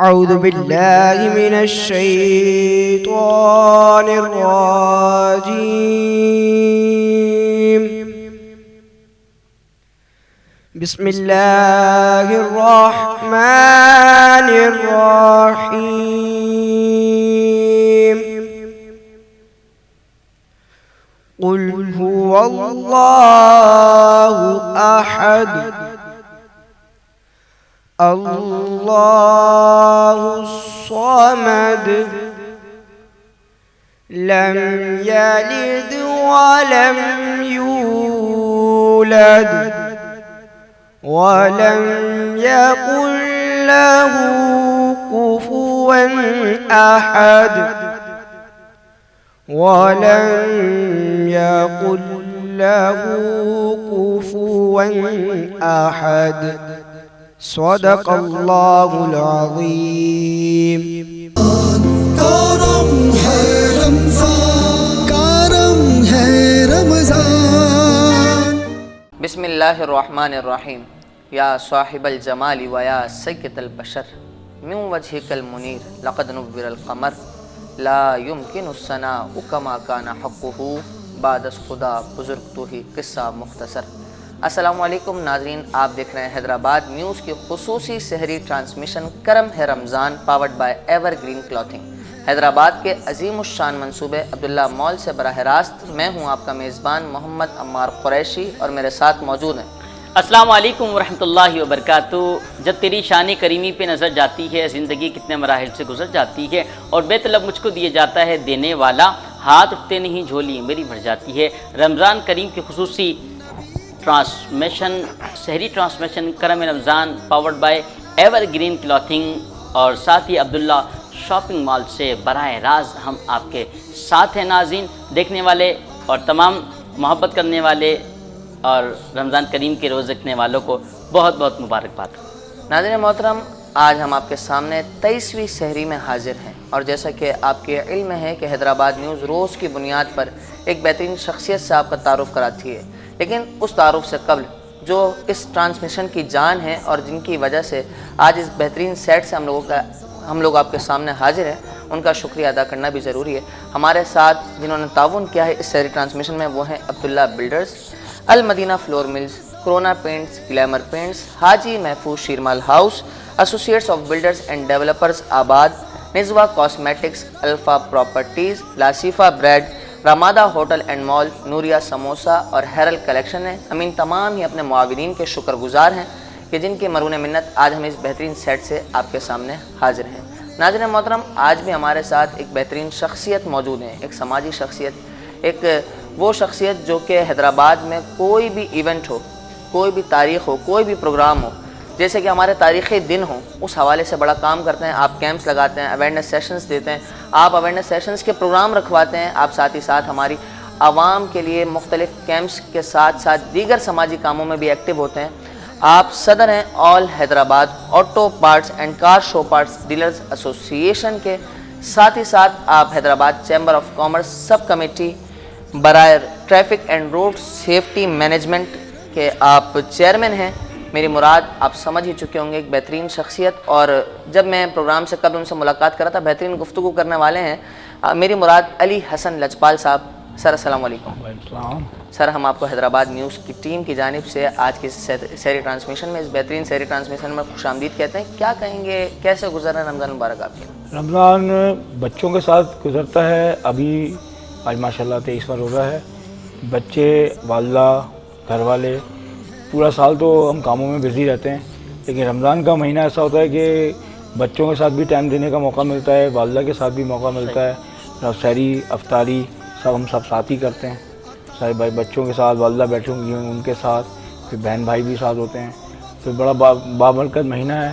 أعوذ بالله من الشيطان الرجيم. بسم الله الرحمن الرحيم. قل هو الله أحد الله الصمد لم يلد ولم يولد ولم يكن له كفوا أحد ولم يكن له كفوا أحد. صدق الله العظيم. کرم ہے رمضان، کرم ہے رمضان. بسم اللہ الرحمن الرحیم. یا صاحب الجمال و یا سید البشر من وجهک المنیر لقد نور القمر لا يمکن الثناء کما کان حقہ بعد از خدا بزرگ تو ہی قصہ مختصر. السلام علیکم ناظرین، آپ دیکھ رہے ہیں حیدرآباد نیوز کی خصوصی سحری ٹرانسمیشن کرم ہے Ramzan powered by evergreen clothing. Hyderabad کے عظیم الشان منصوبے عبداللہ مال سے براہ راست میں ہوں آپ کا میزبان محمد عمار قریشی، اور میرے ساتھ موجود ہیں. السلام علیکم ورحمۃ اللہ وبرکاتہ. جب تیری شان کریمی پہ نظر جاتی ہے، زندگی کتنے مراحل سے گزر جاتی ہے، اور بے طلب مجھ کو دیے جاتا ہے دینے والا، ہاتھ اٹھتے نہیں جھولی میری بھر جاتی ہے. رمضان کریم کی خصوصی ٹرانسمیشن سحری ٹرانسمیشن کرم Ramzan powered by evergreen clothing اور ساتھ ہی عبداللہ شاپنگ مال سے براہ راست ہم آپ کے ساتھ ہیں. ناظرین، دیکھنے والے اور تمام محبت کرنے والے اور رمضان کریم کے روز رکھنے والوں کو بہت بہت مبارکباد. ناظرین محترم، آج ہم آپ کے سامنے 23ویں سحری میں حاضر ہیں، اور جیسا کہ آپ کے علم ہے کہ حیدرآباد نیوز روز کی بنیاد پر ایک بہترین شخصیت سے آپ کا تعارف کراتی ہے، لیکن اس تعارف سے قبل جو اس ٹرانسمیشن کی جان ہے اور جن کی وجہ سے آج اس بہترین سیٹ سے ہم لوگ آپ کے سامنے حاضر ہیں، ان کا شکریہ ادا کرنا بھی ضروری ہے. ہمارے ساتھ جنہوں نے تعاون کیا ہے اس سحری ٹرانسمیشن میں وہ ہیں Abdullah builders, Almadina flour mills, corona paints, glamour paints, Haji Mahfooz Sheermal house, associates of builders and developers آباد، نزوہ کاسمیٹکس، الفا پراپرٹیز، لاسیفا bread, Ramada hotel and mall, Nooria samosa اور ہیرل کلیکشن ہے. ہم ان تمام ہی اپنے معاونین کے شکر گزار ہیں کہ جن کے مرہون منت آج ہم اس بہترین سیٹ سے آپ کے سامنے حاضر ہیں. ناظرین محترم، آج بھی ہمارے ساتھ ایک بہترین شخصیت موجود ہے، ایک سماجی شخصیت، ایک وہ شخصیت جو کہ حیدرآباد میں کوئی بھی ایونٹ ہو، کوئی بھی تاریخ ہو، کوئی بھی پروگرام ہو، جیسے کہ ہمارے تاریخی دن ہوں، اس حوالے سے بڑا کام کرتے ہیں. آپ کیمپس لگاتے ہیں، اویئرنیس سیشنز دیتے ہیں، آپ اویئرنیس سیشنز کے پروگرام رکھواتے ہیں. آپ ساتھ ہی ساتھ ہماری عوام کے لیے مختلف کیمپس کے ساتھ ساتھ دیگر سماجی کاموں میں بھی ایکٹیو ہوتے ہیں. آپ صدر ہیں all Hyderabad auto parts and car show parts dealers association کے. ساتھ ہی ساتھ آپ Hyderabad chamber of commerce sub committee برائے traffic and road safety management کے آپ چیئرمین ہیں. میری مراد آپ سمجھ ہی چکے ہوں گے، ایک بہترین شخصیت. اور جب میں پروگرام سے قبل ان سے ملاقات کر رہا تھا، بہترین گفتگو کرنے والے ہیں. میری مراد علی حسن لجپال صاحب. سر السلام علیکم. سر، ہم آپ کو حیدرآباد نیوز کی ٹیم کی جانب سے آج کی سحری ٹرانسمیشن میں، اس بہترین سحری ٹرانسمیشن میں خوش آمدید کہتے ہیں. کیا کہیں گے، کیسے گزر رہا ہے رمضان مبارک آپ کے؟ رمضان بچوں کے ساتھ گزرتا ہے. ابھی آج ماشاءاللہ 23واں روزہ ہے. بچے، والدہ، گھر والے، پورا سال تو ہم کاموں میں بزی رہتے ہیں، لیکن رمضان کا مہینہ ایسا ہوتا ہے کہ بچوں کے ساتھ بھی ٹائم دینے کا موقع ملتا ہے، والدہ کے ساتھ بھی موقع ملتا ہے. سحری، افطاری سب ہم سب ساتھ ہی کرتے ہیں. سارے بھائی بچوں کے ساتھ، والدہ بیٹھے ہوں گی ان کے ساتھ، پھر بہن بھائی بھی ساتھ ہوتے ہیں. پھر بڑا بابرکت مہینہ ہے،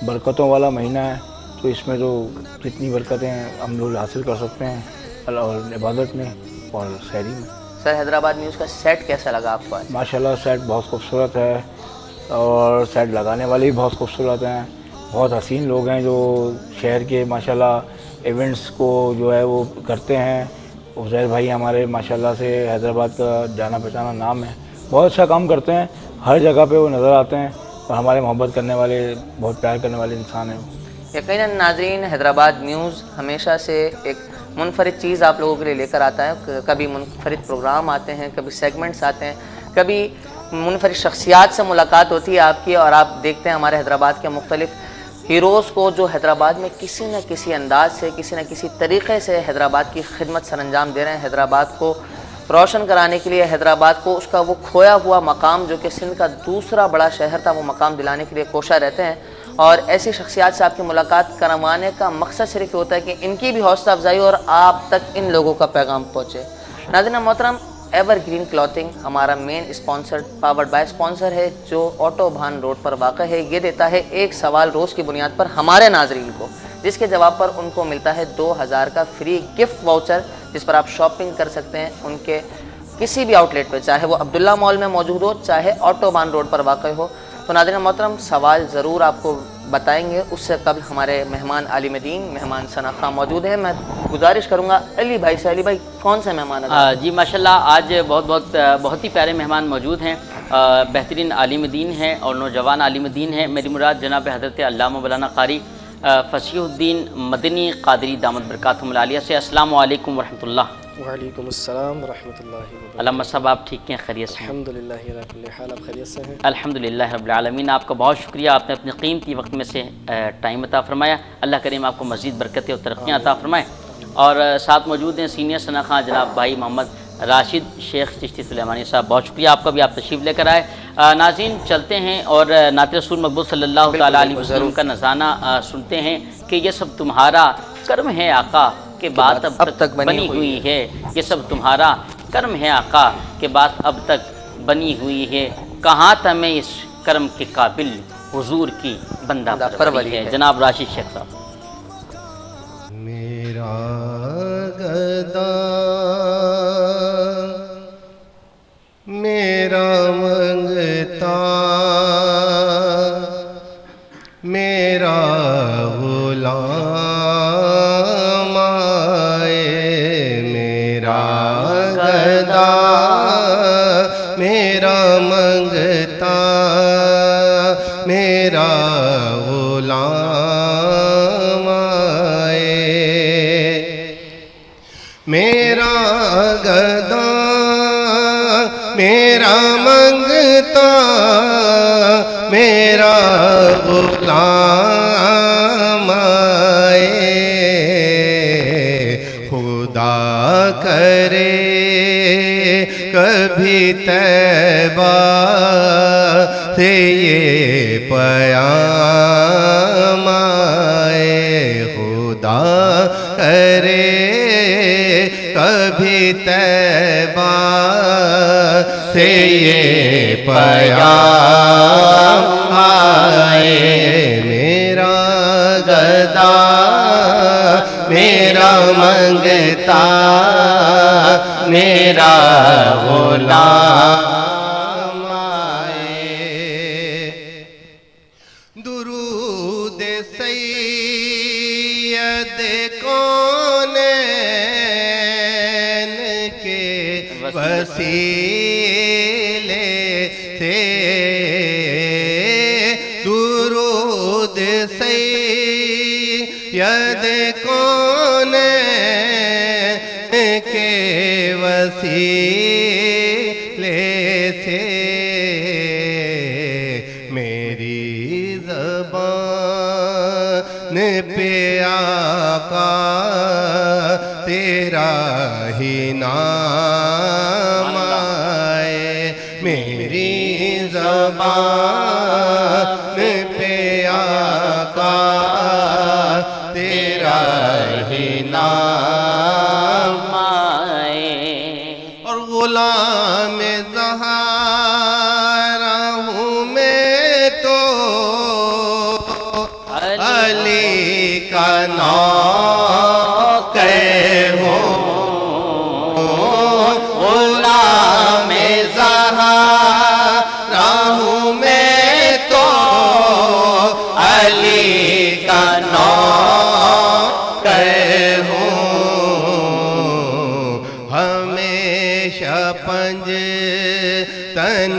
برکتوں والا مہینہ ہے. تو اس میں تو جتنی برکتیں ہم لوگ حاصل کر سکتے ہیں اور عبادت میں اور سحری میں. سر، حیدرآباد نیوز کا سیٹ کیسا لگا آپ کو؟ ماشاءاللہ سیٹ بہت خوبصورت ہے، اور سیٹ لگانے والے بھی بہت خوبصورت ہیں. بہت حسین لوگ ہیں جو شہر کے ماشاءاللہ ایونٹس کو جو ہے وہ کرتے ہیں. عزیر بھائی ہمارے ماشاءاللہ سے حیدرآباد کا جانا پہچانا نام ہے، بہت اچھا کام کرتے ہیں. ہر جگہ پہ وہ نظر آتے ہیں اور ہمارے محبت کرنے والے، بہت پیار کرنے والے انسان ہیں. یقیناً ناظرین، حیدرآباد نیوز ہمیشہ سے ایک منفرد چیز آپ لوگوں کے لیے لے کر آتا ہے. کبھی منفرد پروگرام آتے ہیں، کبھی سیگمنٹس آتے ہیں، کبھی منفرد شخصیات سے ملاقات ہوتی ہے آپ کی، اور آپ دیکھتے ہیں ہمارے حیدرآباد کے مختلف ہیروز کو جو حیدرآباد میں کسی نہ کسی انداز سے، کسی نہ کسی طریقے سے حیدرآباد کی خدمت سر انجام دے رہے ہیں. حیدرآباد کو روشن کرانے کے لیے، حیدرآباد کو اس کا وہ کھویا ہوا مقام جو کہ سندھ کا دوسرا بڑا شہر تھا، وہ مقام دلانے کے لیے کوشاں رہتے ہیں. اور ایسی شخصیات سے آپ کی ملاقات کروانے کا مقصد صرف یہ ہوتا ہے کہ ان کی بھی حوصلہ افزائی اور آپ تک ان لوگوں کا پیغام پہنچے. ناظرین محترم، ایور گرین کلاتھنگ ہمارا مین اسپانسر، پاورڈ بائی اسپانسر ہے، جو آٹو بھان روڈ پر واقع ہے. یہ دیتا ہے ایک سوال روز کی بنیاد پر ہمارے ناظرین کو، جس کے جواب پر ان کو ملتا ہے 2000 کا فری گفٹ واؤچر، جس پر آپ شاپنگ کر سکتے ہیں ان کے کسی بھی آؤٹ لیٹ پہ، چاہے وہ عبداللہ مال میں موجود ہو، چاہے آٹو بھان روڈ پر واقع ہو. تو ناظرین محترم، سوال ضرور آپ کو بتائیں گے، اس سے قبل ہمارے مہمان عالم دین، مہمان ثنا خان موجود ہیں. میں گزارش کروں گا علی بھائی سے. علی بھائی، کون سے مہمان ہیں؟ جی ماشاءاللہ، آج بہت ہی پیارے مہمان موجود ہیں. بہترین عالم دین ہیں اور نوجوان عالم دین ہیں. میری مراد جناب حضرت علامہ مولانا قاری فصیح الدین مدنی قادری دامت برکاتہم العالیہ سے. السلام علیکم ورحمۃ اللہ. وعلیکم السلام ورحمۃ اللہ وبرکاتہ. علامہ صاحب، آپ ٹھیک ہیں؟ خیریت سے ہیں؟ الحمدللہ علی کل حال. آپ خیریت سے ہیں؟ الحمدللہ رب العالمین. آپ کا بہت شکریہ، آپ نے اپنے قیمتی وقت میں سے ٹائم عطا فرمایا. اللہ کریم آپ کو مزید برکتیں اور ترقیاں عطا فرمائے. اور ساتھ موجود ہیں سینئر ثنا خان جناب بھائی محمد راشد شیخ چشتی سلیمانی صاحب. بہت شکریہ آپ کا بھی، آپ تشریف لے کر آئے. ناظرین، چلتے ہیں اور نعت رسول مقبول صلی اللہ تعالیٰ علیہ وسلم کا نذرانہ سنتے ہیں کہ یہ سب تمہارا کرم ہے آقا کہ بات اب تک بنی ہوئی ہے. یہ سب تمہارا کرم ہے آقا کہ بات اب تک بنی ہوئی ہے. کہاں تھا میں اس کرم کے قابل، حضور کی بندہ پروری ہے. جناب راشد شیخ صاحب. میرا گدا میرا منگتا میرا غلام آئے. میرا گدا میرا منگتا میرا غلام آئے. میرا گدا میرا منگتا میرا غلام آئے. خدا کرے کبھی طیبہ سے یہ پیام آئے. خدا کرے کبھی طیبہ سے یہ پیام آئے. میرا گدا میرا منگتا میرا غلام آئے. درود سید کونین کے وسیلے سے. درود سید کونین کے وسیلے سے. میری زبان پہ آقا تیرا ہی نام آئے. میری زبان پہ آقا تیرا ہی نام آئے. اور غلام زہرا ہوں میں تو علی کا نوکر ہوں. غلام زہرا ہوں میں تو علی کا نوکر ہوں. ہمیشہ پنج تن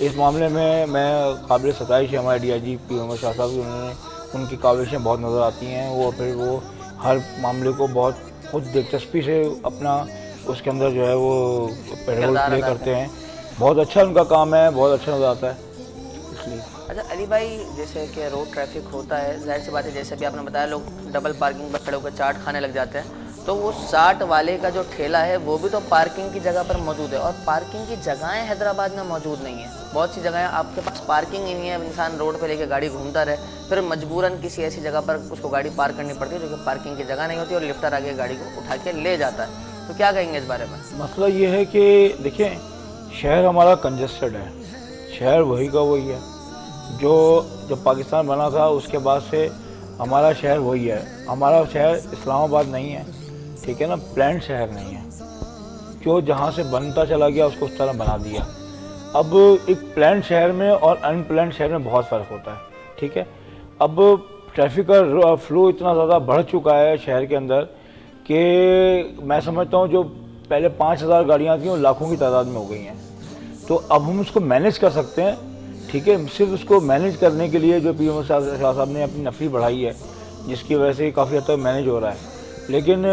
اس معاملے میں قابل ستائش ہے ہمارے ڈی آئی جی پی محمد شاہ صاحب کی، انہوں نے ان کی کاوشیں بہت نظر آتی ہیں، وہ ہر معاملے کو بہت خود دلچسپی سے اپنا اس کے اندر جو ہے وہ رول پلے کرتے ہیں، بہت اچھا ان کا کام ہے، بہت اچھا نظر آتا ہے اس لیے۔ اچھا علی بھائی، جیسے کہ روڈ ٹریفک ہوتا ہے، ظاہر سی بات ہے جیسے بھی آپ نے بتایا لوگ ڈبل پارکنگ پر کھڑے ہو کر چاٹ کھانے لگ جاتے ہیں، تو وہ 60 والے کا جو ٹھیلا ہے وہ بھی تو پارکنگ کی جگہ پر موجود ہے، اور پارکنگ کی جگہیں حیدرآباد میں موجود نہیں ہیں۔ بہت سی جگہیں آپ کے پاس پارکنگ ہی نہیں ہے، انسان روڈ پہ لے کے گاڑی گھومتا رہے، پھر مجبوراً کسی ایسی جگہ پر اس کو گاڑی پارک کرنی پڑتی ہے جو کہ پارکنگ کی جگہ نہیں ہوتی، اور لفٹر آگے گاڑی کو اٹھا کے لے جاتا ہے۔ تو کیا کہیں گے اس بارے میں؟ مسئلہ یہ ہے کہ دیکھیں، شہر ہمارا کنجسٹڈ ہے، شہر وہی کا وہی ہے، جب پاکستان بنا تھا اس کے بعد سے ہمارا شہر وہی ہے۔ ہمارا شہر اسلام آباد نہیں ہے، ٹھیک ہے نا، پلانڈ شہر نہیں ہے، جو جہاں سے بنتا چلا گیا اس کو اس طرح بنا دیا۔ اب ایک پلانڈ شہر میں اور ان پلانڈ شہر میں بہت فرق ہوتا ہے، ٹھیک ہے۔ اب ٹریفک کا فلو اتنا زیادہ بڑھ چکا ہے شہر کے اندر کہ میں سمجھتا ہوں جو پہلے 5000 گاڑیاں تھیں وہ لاکھوں کی تعداد میں ہو گئی ہیں۔ تو اب ہم اس کو مینیج کر سکتے ہیں، ٹھیک ہے، صرف اس کو مینیج کرنے کے لیے جو پی ایم شاہ صاحب نے اپنی نفری بڑھائی ہے، جس کی وجہ سے کافی حد تک مینیج ہو رہا ہے، لیکن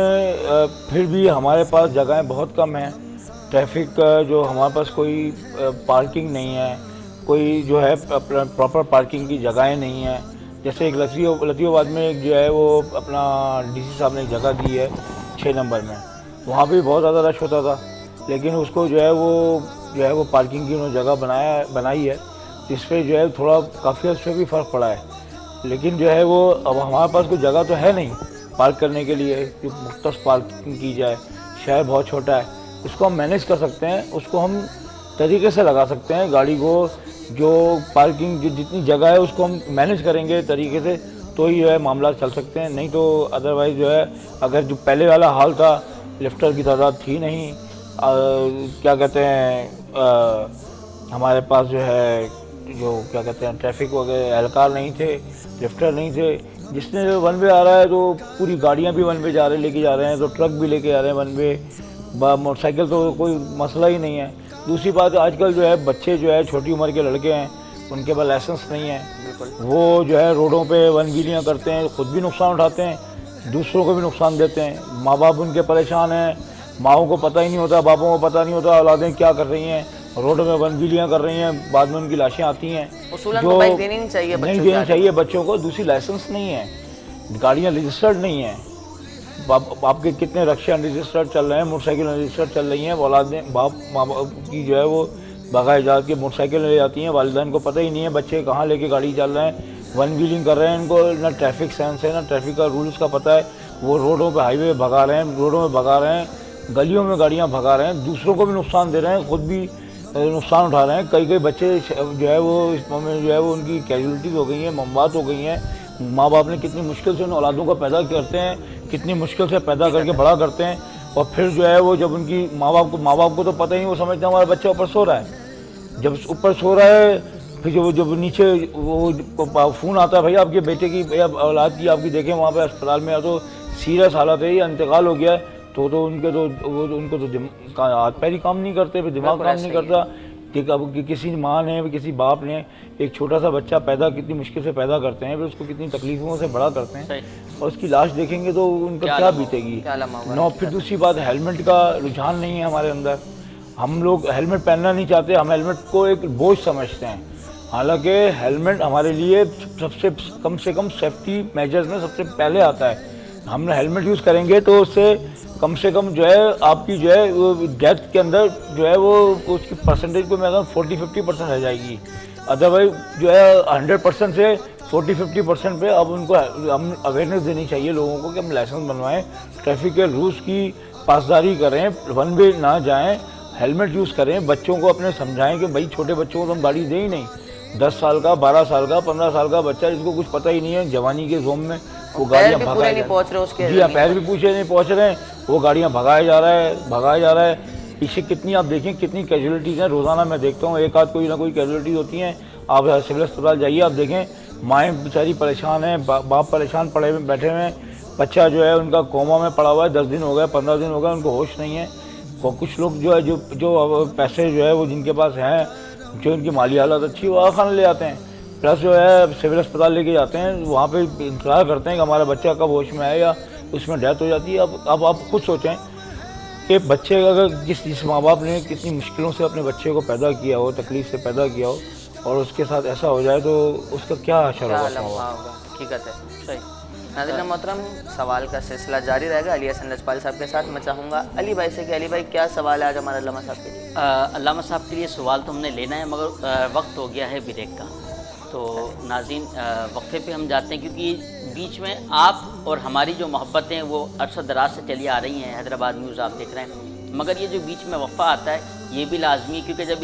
پھر بھی ہمارے پاس جگہیں بہت کم ہیں۔ ٹریفک جو ہمارے پاس کوئی پارکنگ نہیں ہے، کوئی جو ہے پراپر پارکنگ کی جگہیں نہیں ہیں۔ جیسے ایک لطیف آباد میں ایک جو ہے وہ اپنا ڈی سی صاحب نے ایک جگہ دی ہے 6 نمبر میں، وہاں بھی بہت زیادہ رش ہوتا تھا، لیکن اس کو جو ہے وہ پارکنگ کی انہوں نے جگہ بنائی ہے، جس پہ جو ہے تھوڑا کافی اس پہ بھی فرق پڑا ہے، لیکن جو ہے وہ اب ہمارے پاس کوئی جگہ تو ہے نہیں پارک کرنے کے لیے کہ مختص پارکنگ کی جائے۔ شہر بہت چھوٹا ہے، اس کو ہم مینیج کر سکتے ہیں، اس کو ہم طریقے سے لگا سکتے ہیں گاڑی کو، جو پارکنگ جتنی جگہ ہے اس کو ہم مینیج کریں گے طریقے سے تو ہی جو ہے معاملات چل سکتے ہیں، نہیں تو ادروائز جو ہے اگر جو پہلے والا حال تھا، لفٹر کی تعداد تھی نہیں، کیا کہتے ہیں ہمارے پاس جو ہے جو کیا کہتے ہیں ٹریفک وغیرہ اہلکار نہیں تھے، لفٹر نہیں تھے، جس نے ون وے آ رہا ہے تو پوری گاڑیاں بھی ون وے لے کے جا رہے ہیں، تو ٹرک بھی لے کے جا رہے ہیں ون وے، موٹر سائیکل تو کوئی مسئلہ ہی نہیں ہے۔ دوسری بات آج کل جو ہے بچے جو ہے چھوٹی عمر کے لڑکے ہیں، ان کے پاس لائسنس نہیں ہے، وہ جو ہے روڈوں پہ ون ویلیاں کرتے ہیں، خود بھی نقصان اٹھاتے ہیں، دوسروں کو بھی نقصان دیتے ہیں۔ ماں باپ ان کے پریشان ہیں، ماؤں کو پتہ ہی نہیں ہوتا، باپوں کو پتہ نہیں ہوتا اولادیں کیا کر رہی ہیں، روڈ میں ون ویلیاں کر رئی ہیں، بعد میں ان کی لاشیں آتی ہیں جو نہیں دینی چاہیے بچوں کو۔ دوسری لائسنس نہیں ہے، گاڑیاں رجسٹرڈ نہیں ہیں، آپ کے کتنے رکشے ان رجسٹرڈ چل رہے ہیں، موٹر سائیکل ان رجسٹرڈ چل رہی ہیں، اولادیں باپ ماں باپ کی جو ہے وہ بغیر اجازت کے موٹر سائیکل لے جاتی ہیں، والدین کو پتہ ہی نہیں ہے بچے کہاں لے کے گاڑی چل رہے ہیں، ون ویلنگ کر رہے ہیں، ان کو نہ ٹریفک سینس ہے، نہ ٹریفک کا رولز کا پتہ ہے، وہ روڈوں پہ ہائی وے بھگا رہے ہیں، روڈوں میں بھگا رہے ہیں، گلیوں میں گاڑیاں بھگا رہے ہیں، دوسروں کو بھی نقصان دے رہے ہیں، خود بھی نقصان اٹھا رہے ہیں۔ کئی بچے جو ہے وہ اس میں جو ہے وہ ان کی کیجولٹیز ہو گئی ہیں، موات ہو گئی ہیں۔ ماں باپ نے کتنی مشکل سے ان اولادوں کو پیدا کرتے ہیں، کتنی مشکل سے پیدا کر کے بڑا کرتے ہیں، اور پھر جو ہے وہ جب ان کی ماں باپ کو تو پتہ ہی نہیں، وہ سمجھتے ہیں ہمارا بچہ اوپر سو رہا ہے، جب اوپر سو رہا ہے پھر جب نیچے وہ فون آتا ہے بھائی آپ کے بیٹے کی یا اولاد کی آپ کی دیکھیں وہاں پہ اسپتال میں، یا تو سیریس حالت ہے یا انتقال ہو گیا ہے، تو ان کو تو ہاتھ پیر ہی کام نہیں کرتے، پھر دماغ کام نہیں کرتا کہ کسی ماں نے کسی باپ نے ایک چھوٹا سا بچہ پیدا کتنی مشکل سے پیدا کرتے ہیں، پھر اس کو کتنی تکلیفوں سے بڑا کرتے ہیں، اور اس کی لاش دیکھیں گے تو ان کا کیا بیتے گی۔ پھر دوسری بات ہیلمٹ کا رجحان نہیں ہے ہمارے اندر، ہم لوگ ہیلمٹ پہننا نہیں چاہتے، ہم ہیلمٹ کو ایک بوجھ سمجھتے ہیں، حالانکہ ہیلمٹ ہمارے لیے کم سے کم سیفٹی میجرز میں سب سے پہلے آتا ہے۔ ہم نے ہیلمٹ یوز کریں گے تو اس سے کم جو ہے آپ کی جو ہے ڈیتھ کے اندر جو ہے وہ اس کی پرسنٹیج کو میں اگر 40-50% رہ جائے گی، ادروائز جو ہے 100% سے 40-50% پہ اب ان کو ہم اویئرنیس دینی چاہیے لوگوں کو کہ ہم لائسنس بنوائیں، ٹریفک کے رولس کی پاسداری کریں، ون وے نہ جائیں، ہیلمٹ یوز کریں، بچوں کو اپنے سمجھائیں کہ بھائی چھوٹے بچوں کو تو ہم گاڑی دیں ہی نہیں، 10 سال کا 12 سال کا 15 سال کا بچہ جس کو کچھ پتہ ہی نہیں ہے، جوانی کے زوم میں وہ گاڑیاں بھگائے جی ہاں پیر بھی پوچھے نہیں پہنچ رہے ہیں، وہ گاڑیاں بھگایا جا رہا ہے۔ پیچھے کتنی آپ دیکھیں کتنی کیجولیٹیز ہیں، روزانہ میں دیکھتا ہوں ایک آدھ کوئی نہ کوئی کیجولیٹیز ہوتی ہیں۔ آپ سول اسپتال جائیے، آپ دیکھیں مائیں بیچاری پریشان ہیں، باپ پریشان بیٹھے ہوئے ہیں، بچہ جو ہے ان کا کوما میں پڑا ہوا ہے، 10 دن ہو گئے 15 دن ہو گئے، ان کو ہوش نہیں ہے۔ کچھ لوگ جو ہے جو پیسے جو ہے وہ جن کے پاس ہیں جو ان کی مالی حالت اچھی وہ خانہ لے آتے ہیں، پلس جو ہے سول اسپتال لے کے جاتے ہیں، وہاں پہ انتظار کرتے ہیں کہ ہمارا بچہ کب ہوش میں آئے یا اس میں ڈیتھ ہو جاتی ہے۔ اب آپ خود سوچیں کہ بچے اگر جس ماں باپ نے کتنی مشکلوں سے اپنے بچے کو پیدا کیا ہو، تکلیف سے پیدا کیا ہو، اور اس کے ساتھ ایسا ہو جائے تو اس کا کیا اثر ہوگا؟ حقیقت ہے، صحیح۔ ناظرین محترم، سوال کا سلسلہ جاری رہے گا علی حسن لجپال صاحب کے ساتھ۔ میں چاہوں گا علی بھائی سے کہ علی بھائی کیا سوال ہے آج ہمارے علامہ صاحب کے لیے؟ علامہ صاحب کے لیے سوال تو ہم نے لینا ہے، مگر وقت ہو گیا ہے بریک کا، تو ناظرین وقفے پہ ہم جاتے ہیں، کیونکہ بیچ میں آپ اور ہماری جو محبتیں وہ عرصہ دراز سے چلی آ رہی ہیں۔ حیدرآباد نیوز آپ دیکھ رہے ہیں، مگر یہ جو بیچ میں وقفہ آتا ہے یہ بھی لازمی ہے، کیونکہ جب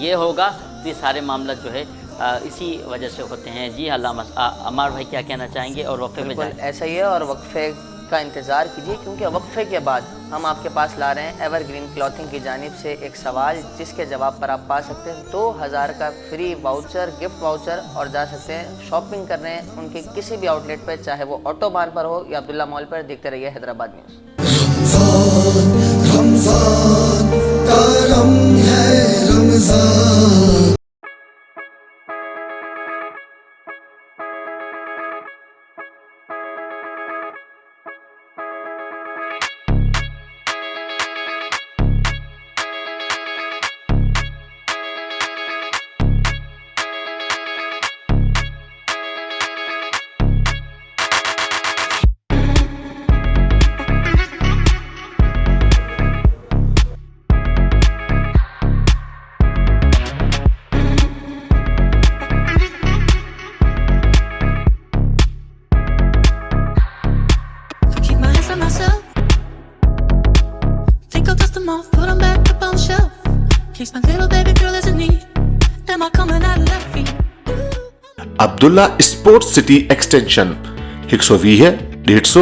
یہ ہوگا تو یہ سارے معاملات جو ہے اسی وجہ سے ہوتے ہیں۔ جی علامہ عمار بھائی کیا کہنا چاہیں گے اور وقفے میں جائیں؟ ایسا ہی ہے، اور وقفے کا انتظار کیجیے، کیونکہ وقفے کے بعد ہم آپ کے پاس لا رہے ہیں ایور گرین کلوتھنگ کی جانب سے ایک سوال، جس کے جواب پر آپ پا سکتے ہیں 2000 کا فری واؤچر، گفٹ واؤچر، اور جا سکتے ہیں شاپنگ کرنے ان کے کسی بھی آؤٹ لیٹ پہ، چاہے وہ آٹو بان پر ہو یا عبداللہ مال پر۔ دیکھتے رہیے حیدرآباد نیوز۔ رمضان کرم ہے Ramzan. Abdullah sports city extension 120 150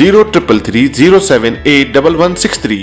033307811163।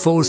4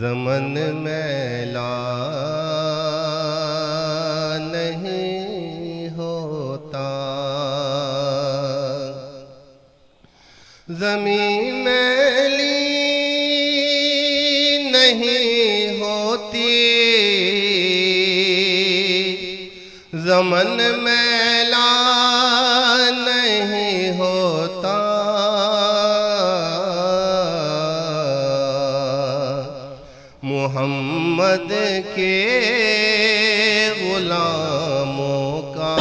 زمن میلا نہیں ہوتا، زمین میلی نہیں ہوتی، زمن میلا نہیں ہوتا، محمد کے غلاموں کا،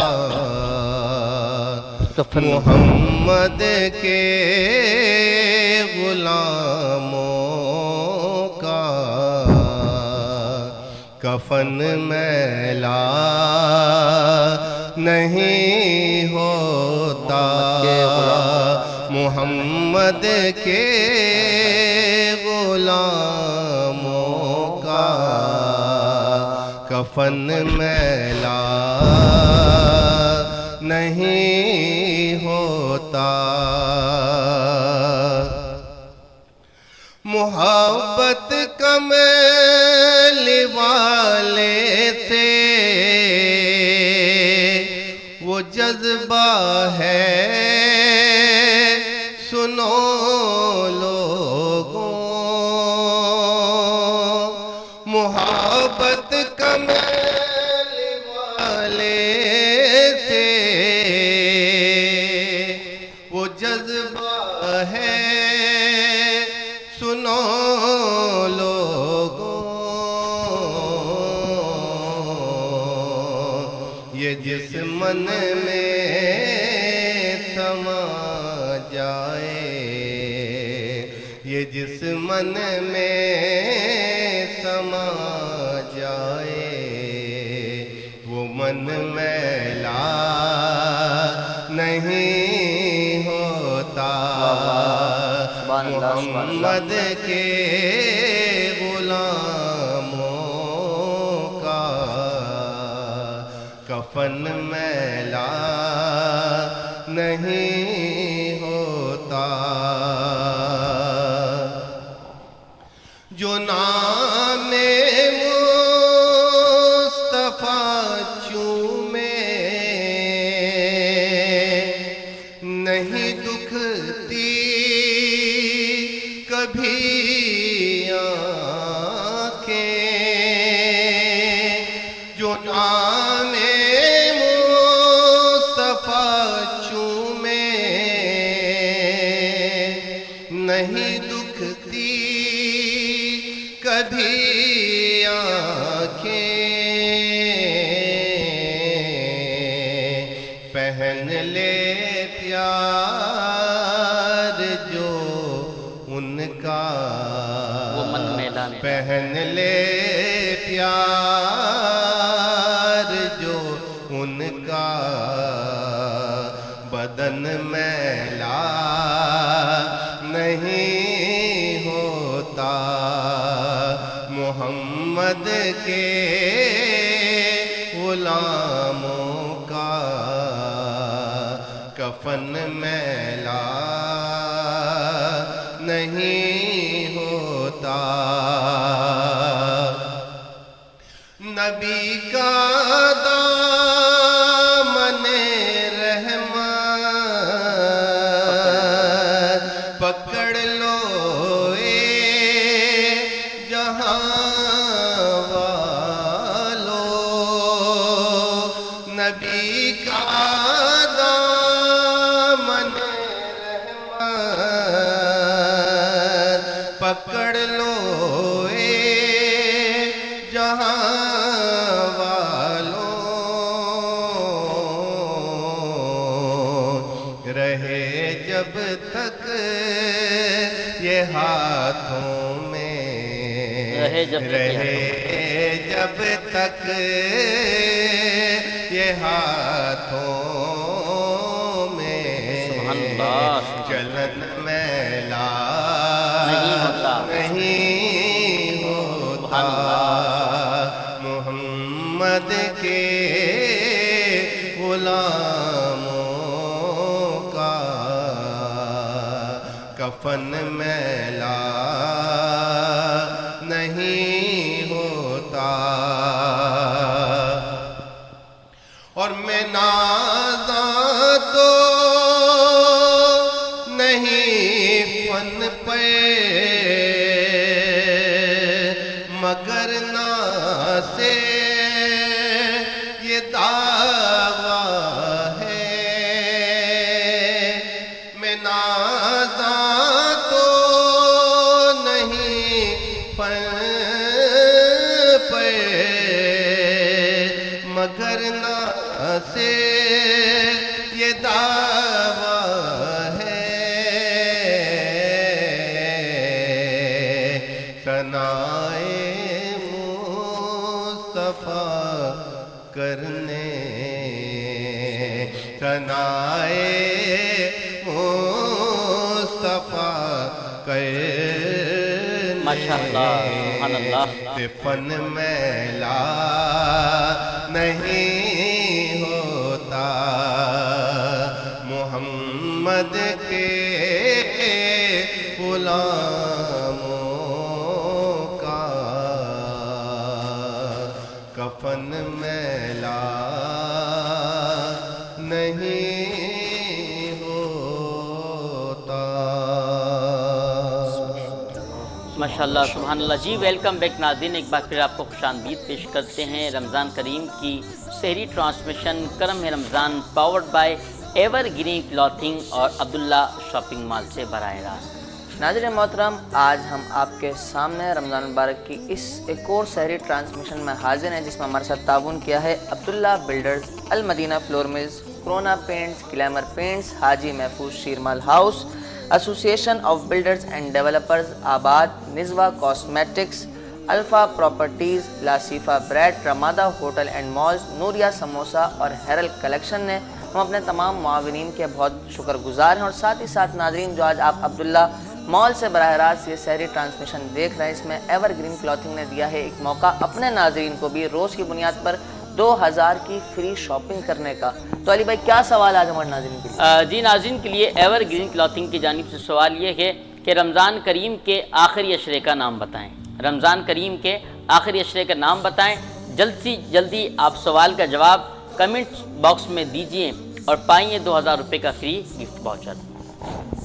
محمد کے غلاموں کا کفن میلا نہیں ہوتا، محمد کے غلاموں کا کفن میلا نہیں ہوتا، محبت کا میل والے سے وہ جذبہ ہے، سنو لوگوں من میں سما جائے، یہ جس من میں سما جائے، وہ من میلا نہیں ہوتا۔ محمد کے غلاموں کا کفن میلا نہیں ہوتا۔ جو نام مصطفیٰ چومے، نہیں دکھتی کبھی آنکھیں۔ جو نام مصطفیٰ چومے، نہیں دکھتی کبھی آنکھیں۔ پہن لے پیار جو ان کا، وہ من میلا میں پہن لے پیار جو ان کا، بدن میلا نہیں ہوتا۔ محمد کے غلاموں کا کفن میلا نہیں ہوتا۔ نبی کا دامن رحمت پکڑ لو اے جہاں والو، نبی کا دامن رحمت پکڑ لو اے جہاں والوں، رہے جب تک یہ ہاتھوں میں، رہے جب تک یہ ہاتھوں میں، چلن میلا نہیں ہوتا۔ محمد کے غلاموں کا کفن میلا نہیں ہوتا۔ اور میں نازاں تو نہیں فن پہ، مگر سے یہ دعویٰ ہے، میں نازاں تو نہیں فن پہ، مگر سے یہ دعویٰ ہے، ثنائے مصطفیٰ کرنے، ثنائے مصطفیٰ کرنے، ماشاءاللہ سبحان اللہ، فن میلا نہیں ہوتا۔ محمد کے غلاموں کا کفن میلا نہیں ہوتا۔ ماشاءاللہ سبحان اللہ۔ جی ویلکم بیک ناظرین، ایک بار پھر آپ کو خوش آمدید پیش کرتے ہیں رمضان کریم کی سحری ٹرانسمیشن کرم ہے Ramzan, powered by evergreen clothing اور عبداللہ شاپنگ مال سے براہ راست۔ ناظرین محترم، آج ہم آپ کے سامنے رمضان مبارک کی اس ایک اور سحری ٹرانسمیشن میں حاضر ہیں، جس میں ہمارے ساتھ تعاون کیا ہے Abdullah builders, Almadina flour mills, corona paints, glamour paints, Haji Mahfooz Sheermal house, association of builders and developers آباد، نزوہ کاسمیٹکس، الفا پراپرٹیز، لاسیفا bread, Ramada hotel and malls, Nooria samosa اور ہیرل کلیکشن نے ہم اپنے تمام معاونین کے بہت شکر گزار ہیں، اور ساتھ ہی ساتھ ناظرین جو آج آپ عبداللہ مال سے براہ راست یہ سحری ٹرانسمیشن دیکھ رہے ہیں، اس میں ایور گرین کلاتھنگ نے دیا ہے ایک موقع اپنے ناظرین کو بھی روز کی بنیاد پر 2000 کی فری شاپنگ کرنے کا۔ تو علی بھائی کیا سوال آج ہمارے ناظرین کے لیے؟ جی ناظرین کے لیے ایور گرین کلاتھنگ کی جانب سے سوال یہ ہے کہ رمضان کریم کے آخری عشرے کا نام بتائیں۔ رمضان کریم کے آخری عشرے کا نام بتائیں۔ جلد سے جلدی آپ سوال کا جواب کمنٹ باکس میں دیجئے اور پائیں 2000 روپے کا فری گفٹ واؤچر۔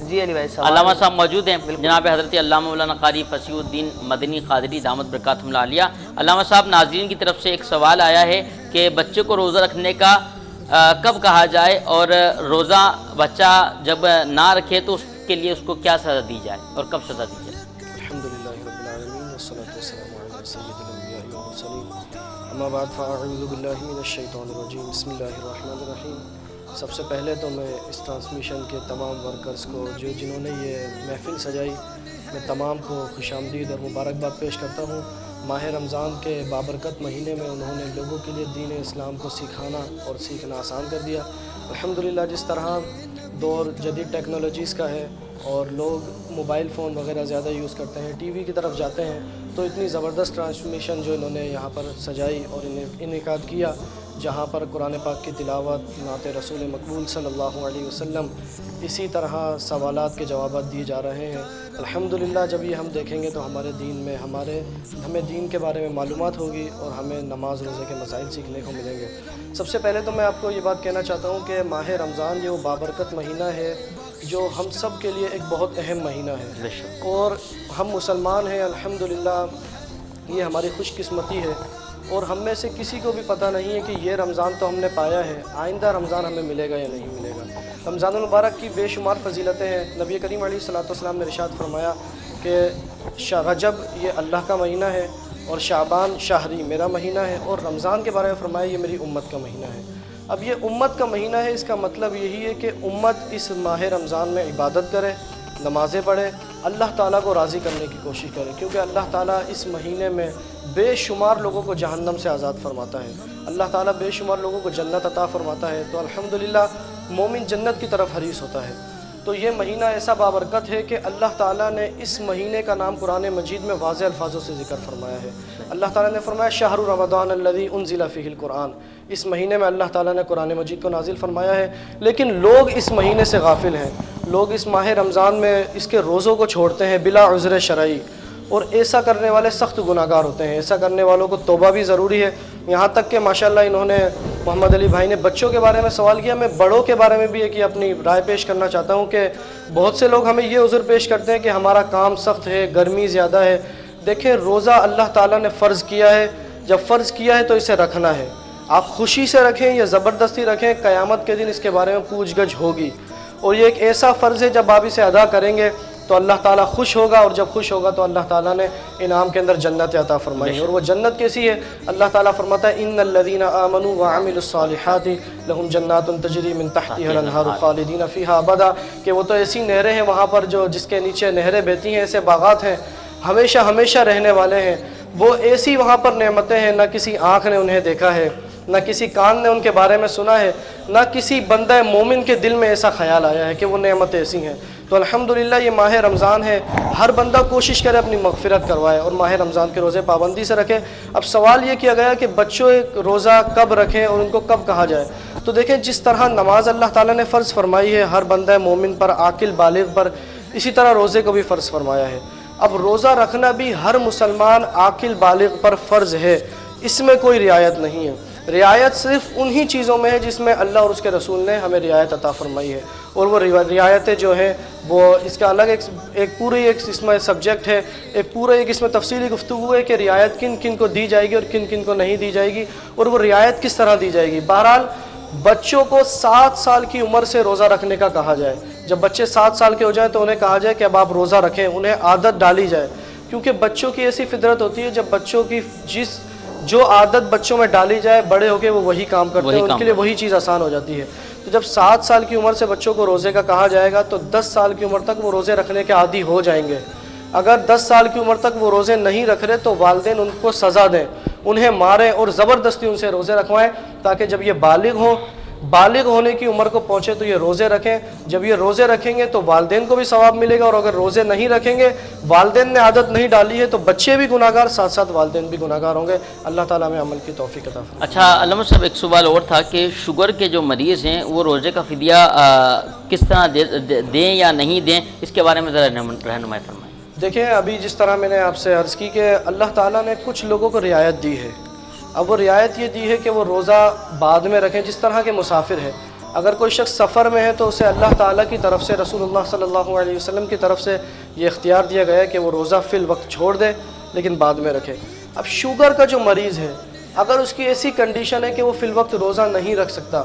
جی علی بھائی سوال علامہ صاحب موجود ہیں، جناب حضرت علامہ مولانا قاری فصیح الدین مدنی قادری دامت برکاتہم العالیہ۔ علامہ صاحب، ناظرین کی طرف سے ایک سوال آیا ہے کہ بچے کو روزہ رکھنے کا کب کہا جائے، اور روزہ بچہ جب نہ رکھے تو اس کے لیے اس کو کیا سزا دی جائے اور کب سزا دی جائے؟ الحمدللہ رب العالمین والصلاة والسلام علی سید الانبیاء والمرسلین، اما بعد فاعوذ باللہ من الشیطان الرجیم، بسم اللہ الرحمن الرحیم۔ سب سے پہلے تو میں اس ٹرانسمیشن کے تمام ورکرز کو جنہوں نے یہ محفل سجائی، میں تمام کو خوش آمدید اور مبارکباد پیش کرتا ہوں۔ ماہ رمضان کے بابرکت مہینے میں انہوں نے لوگوں کے لیے دین اسلام کو سکھانا اور سیکھنا آسان کر دیا۔ الحمدللہ جس طرح دور جدید ٹیکنالوجیز کا ہے اور لوگ موبائل فون وغیرہ زیادہ یوز کرتے ہیں، ٹی وی کی طرف جاتے ہیں، تو اتنی زبردست ٹرانسمیشن جو انہوں نے یہاں پر سجائی اور انعقاد کیا، جہاں پر قرآن پاک کی تلاوت، نعت رسول مقبول صلی اللہ علیہ وسلم، اسی طرح سوالات کے جوابات دیے جا رہے ہیں۔ الحمدللہ جب یہ ہم دیکھیں گے تو ہمارے دین میں ہمیں دین کے بارے میں معلومات ہوگی اور ہمیں نماز روزے کے مسائل سیکھنے کو ملیں گے۔ سب سے پہلے تو میں آپ کو یہ بات کہنا چاہتا ہوں کہ ماہ رمضان یہ وہ بابرکت مہینہ ہے جو ہم سب کے لیے ایک بہت اہم مہینہ ہے، اور ہم مسلمان ہیں الحمدللہ، یہ ہماری خوش قسمتی ہے، اور ہم میں سے کسی کو بھی پتہ نہیں ہے کہ یہ رمضان تو ہم نے پایا ہے، آئندہ رمضان ہمیں ملے گا یا نہیں ملے گا۔ رمضان المبارک کی بے شمار فضیلتیں ہیں۔ نبی کریم علیہ الصلوۃ والسلام نے ارشاد فرمایا کہ رجب یہ اللہ کا مہینہ ہے، اور شعبان شہری میرا مہینہ ہے، اور رمضان کے بارے میں فرمایا یہ میری امت کا مہینہ ہے۔ اب یہ امت کا مہینہ ہے، اس کا مطلب یہی ہے کہ امت اس ماہ رمضان میں عبادت کرے، نمازیں پڑھے، اللہ تعالیٰ کو راضی کرنے کی کوشش کرے، کیونکہ اللہ تعالیٰ اس مہینے میں بے شمار لوگوں کو جہنم سے آزاد فرماتا ہے، اللہ تعالیٰ بے شمار لوگوں کو جنت عطا فرماتا ہے، تو الحمدللہ مومن جنت کی طرف حریص ہوتا ہے۔ تو یہ مہینہ ایسا بابرکت ہے کہ اللہ تعالیٰ نے اس مہینے کا نام قرآن مجید میں واضح الفاظوں سے ذکر فرمایا ہے۔ اللہ تعالیٰ نے فرمایا شہر رمضان الذی انزل فیہ القرآن، اس مہینے میں اللہ تعالیٰ نے قرآن مجید کو نازل فرمایا ہے، لیکن لوگ اس مہینے سے غافل ہیں، لوگ اس ماہ رمضان میں اس کے روزوں کو چھوڑتے ہیں بلا عذر شرعی، اور ایسا کرنے والے سخت گناہگار ہوتے ہیں۔ ایسا کرنے والوں کو توبہ بھی ضروری ہے، یہاں تک کہ ماشاءاللہ انہوں نے محمد علی بھائی نے بچوں کے بارے میں سوال کیا، میں بڑوں کے بارے میں بھی ایک اپنی رائے پیش کرنا چاہتا ہوں کہ بہت سے لوگ ہمیں یہ عذر پیش کرتے ہیں کہ ہمارا کام سخت ہے، گرمی زیادہ ہے۔ دیکھیں روزہ اللہ تعالیٰ نے فرض کیا ہے، جب فرض کیا ہے تو اسے رکھنا ہے، آپ خوشی سے رکھیں یا زبردستی رکھیں، قیامت کے دن اس کے بارے میں پوچھ گچھ ہوگی، اور یہ ایک ایسا فرض ہے جب آپ اسے ادا کریں گے تو اللہ تعالیٰ خوش ہوگا، اور جب خوش ہوگا تو اللہ تعالیٰ نے انعام کے اندر جنت عطا فرمائی ہے۔ اور وہ جنت کیسی ہے؟ اللہ تعالیٰ فرماتا ہے ان الذین آمنوا وعملوا الصالحات لہم جنات تجری من تحتها الانہار خالدین فیہا ابدا، کہ وہ تو ایسی نہریں ہیں وہاں پر جو جس کے نیچے نہریں بہتی ہیں، ایسے باغات ہیں ہمیشہ ہمیشہ رہنے والے ہیں۔ وہ ایسی وہاں پر نعمتیں ہیں، نہ کسی آنکھ نے انہیں دیکھا ہے، نہ کسی کان نے ان کے بارے میں سنا ہے، نہ کسی بندہ مومن کے دل میں ایسا خیال آیا ہے کہ وہ نعمتیں ایسی ہیں۔ تو الحمدللہ یہ ماہ رمضان ہے، ہر بندہ کوشش کرے اپنی مغفرت کروائے اور ماہ رمضان کے روزے پابندی سے رکھے۔ اب سوال یہ کیا گیا کہ بچوں ایک روزہ کب رکھیں اور ان کو کب کہا جائے، تو دیکھیں جس طرح نماز اللہ تعالیٰ نے فرض فرمائی ہے ہر بندہ مومن پر، عاقل بالغ پر، اسی طرح روزے کو بھی فرض فرمایا ہے۔ اب روزہ رکھنا بھی ہر مسلمان عاقل بالغ پر فرض ہے، اس میں کوئی رعایت نہیں ہے۔ رعایت صرف انہی چیزوں میں ہے جس میں اللہ اور اس کے رسول نے ہمیں رعایت عطا فرمائی ہے، اور وہ رعایتیں جو ہیں وہ اس کا الگ ایک پوری ایک اس میں سبجیکٹ ہے، ایک پورا ایک اس میں تفصیلی گفتگو ہے کہ رعایت کن کن کو دی جائے گی اور کن کن کو نہیں دی جائے گی، اور وہ رعایت کس طرح دی جائے گی۔ بہرحال بچوں کو 7 سال کی عمر سے روزہ رکھنے کا کہا جائے، جب بچے 7 سال کے ہو جائیں تو انہیں کہا جائے کہ اب آپ روزہ رکھیں, انہیں عادت ڈالی جائے, کیونکہ بچوں کی ایسی فطرت ہوتی ہے جب بچوں کی جو عادت بچوں میں ڈالی جائے بڑے ہو کے وہ وہی کام کرتے ہیں, ان کے لیے وہی چیز آسان ہو جاتی ہے. تو جب 7 سال کی عمر سے بچوں کو روزے کا کہا جائے گا تو 10 سال کی عمر تک وہ روزے رکھنے کے عادی ہو جائیں گے. اگر 10 سال کی عمر تک وہ روزے نہیں رکھ رہے تو والدین ان کو سزا دیں, انہیں ماریں اور زبردستی ان سے روزے رکھوائیں, تاکہ جب یہ بالغ ہونے کی عمر کو پہنچے تو یہ روزے رکھیں. جب یہ روزے رکھیں گے تو والدین کو بھی ثواب ملے گا, اور اگر روزے نہیں رکھیں گے, والدین نے عادت نہیں ڈالی ہے, تو بچے بھی گناہ گار, ساتھ ساتھ والدین بھی گناہ گار ہوں گے. اللہ تعالیٰ ہمیں عمل کی توفیق عطا فرمائے. اچھا علامہ صاحب, ایک سوال اور تھا کہ شوگر کے جو مریض ہیں وہ روزے کا فدیہ کس طرح دیں یا نہیں دیں, اس کے بارے میں ذرا رہنمائی فرمائیں. دیکھیں, ابھی جس طرح میں نے آپ سے عرض کی کہ اللہ تعالیٰ نے کچھ لوگوں کو رعایت دی ہے. اب وہ رعایت یہ دی ہے کہ وہ روزہ بعد میں رکھیں, جس طرح کے مسافر ہے. اگر کوئی شخص سفر میں ہے تو اسے اللہ تعالیٰ کی طرف سے, رسول اللہ صلی اللہ علیہ وسلم کی طرف سے یہ اختیار دیا گیا ہے کہ وہ روزہ فی الوقت چھوڑ دے لیکن بعد میں رکھے. اب شوگر کا جو مریض ہے, اگر اس کی ایسی کنڈیشن ہے کہ وہ فی الوقت روزہ نہیں رکھ سکتا,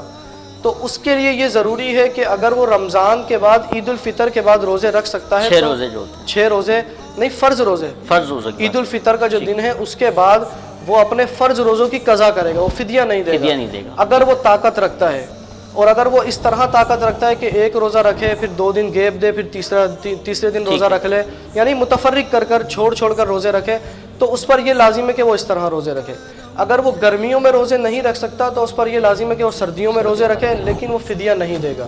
تو اس کے لیے یہ ضروری ہے کہ اگر وہ رمضان کے بعد عید الفطر کے بعد روزے رکھ سکتا ہے, 6 روزے جو ہوتے ہیں, 6 روزے نہیں, فرض روزے, عید الفطر کا جو دن ہے اس کے بعد وہ اپنے فرض روزوں کی قضا کرے گا, وہ فدیہ نہیں دے گا. اگر وہ طاقت رکھتا ہے, اور اگر وہ اس طرح طاقت رکھتا ہے کہ ایک روزہ رکھے, پھر 2 دن گیپ دے, پھر تیسرے دن روزہ رکھ لے, یعنی متفرق کر چھوڑ کر روزے رکھے, تو اس پر یہ لازم ہے کہ وہ اس طرح روزے رکھے. اگر وہ گرمیوں میں روزے نہیں رکھ سکتا تو اس پر یہ لازم ہے کہ وہ سردیوں میں روزے رکھے, لیکن وہ فدیہ نہیں دے گا.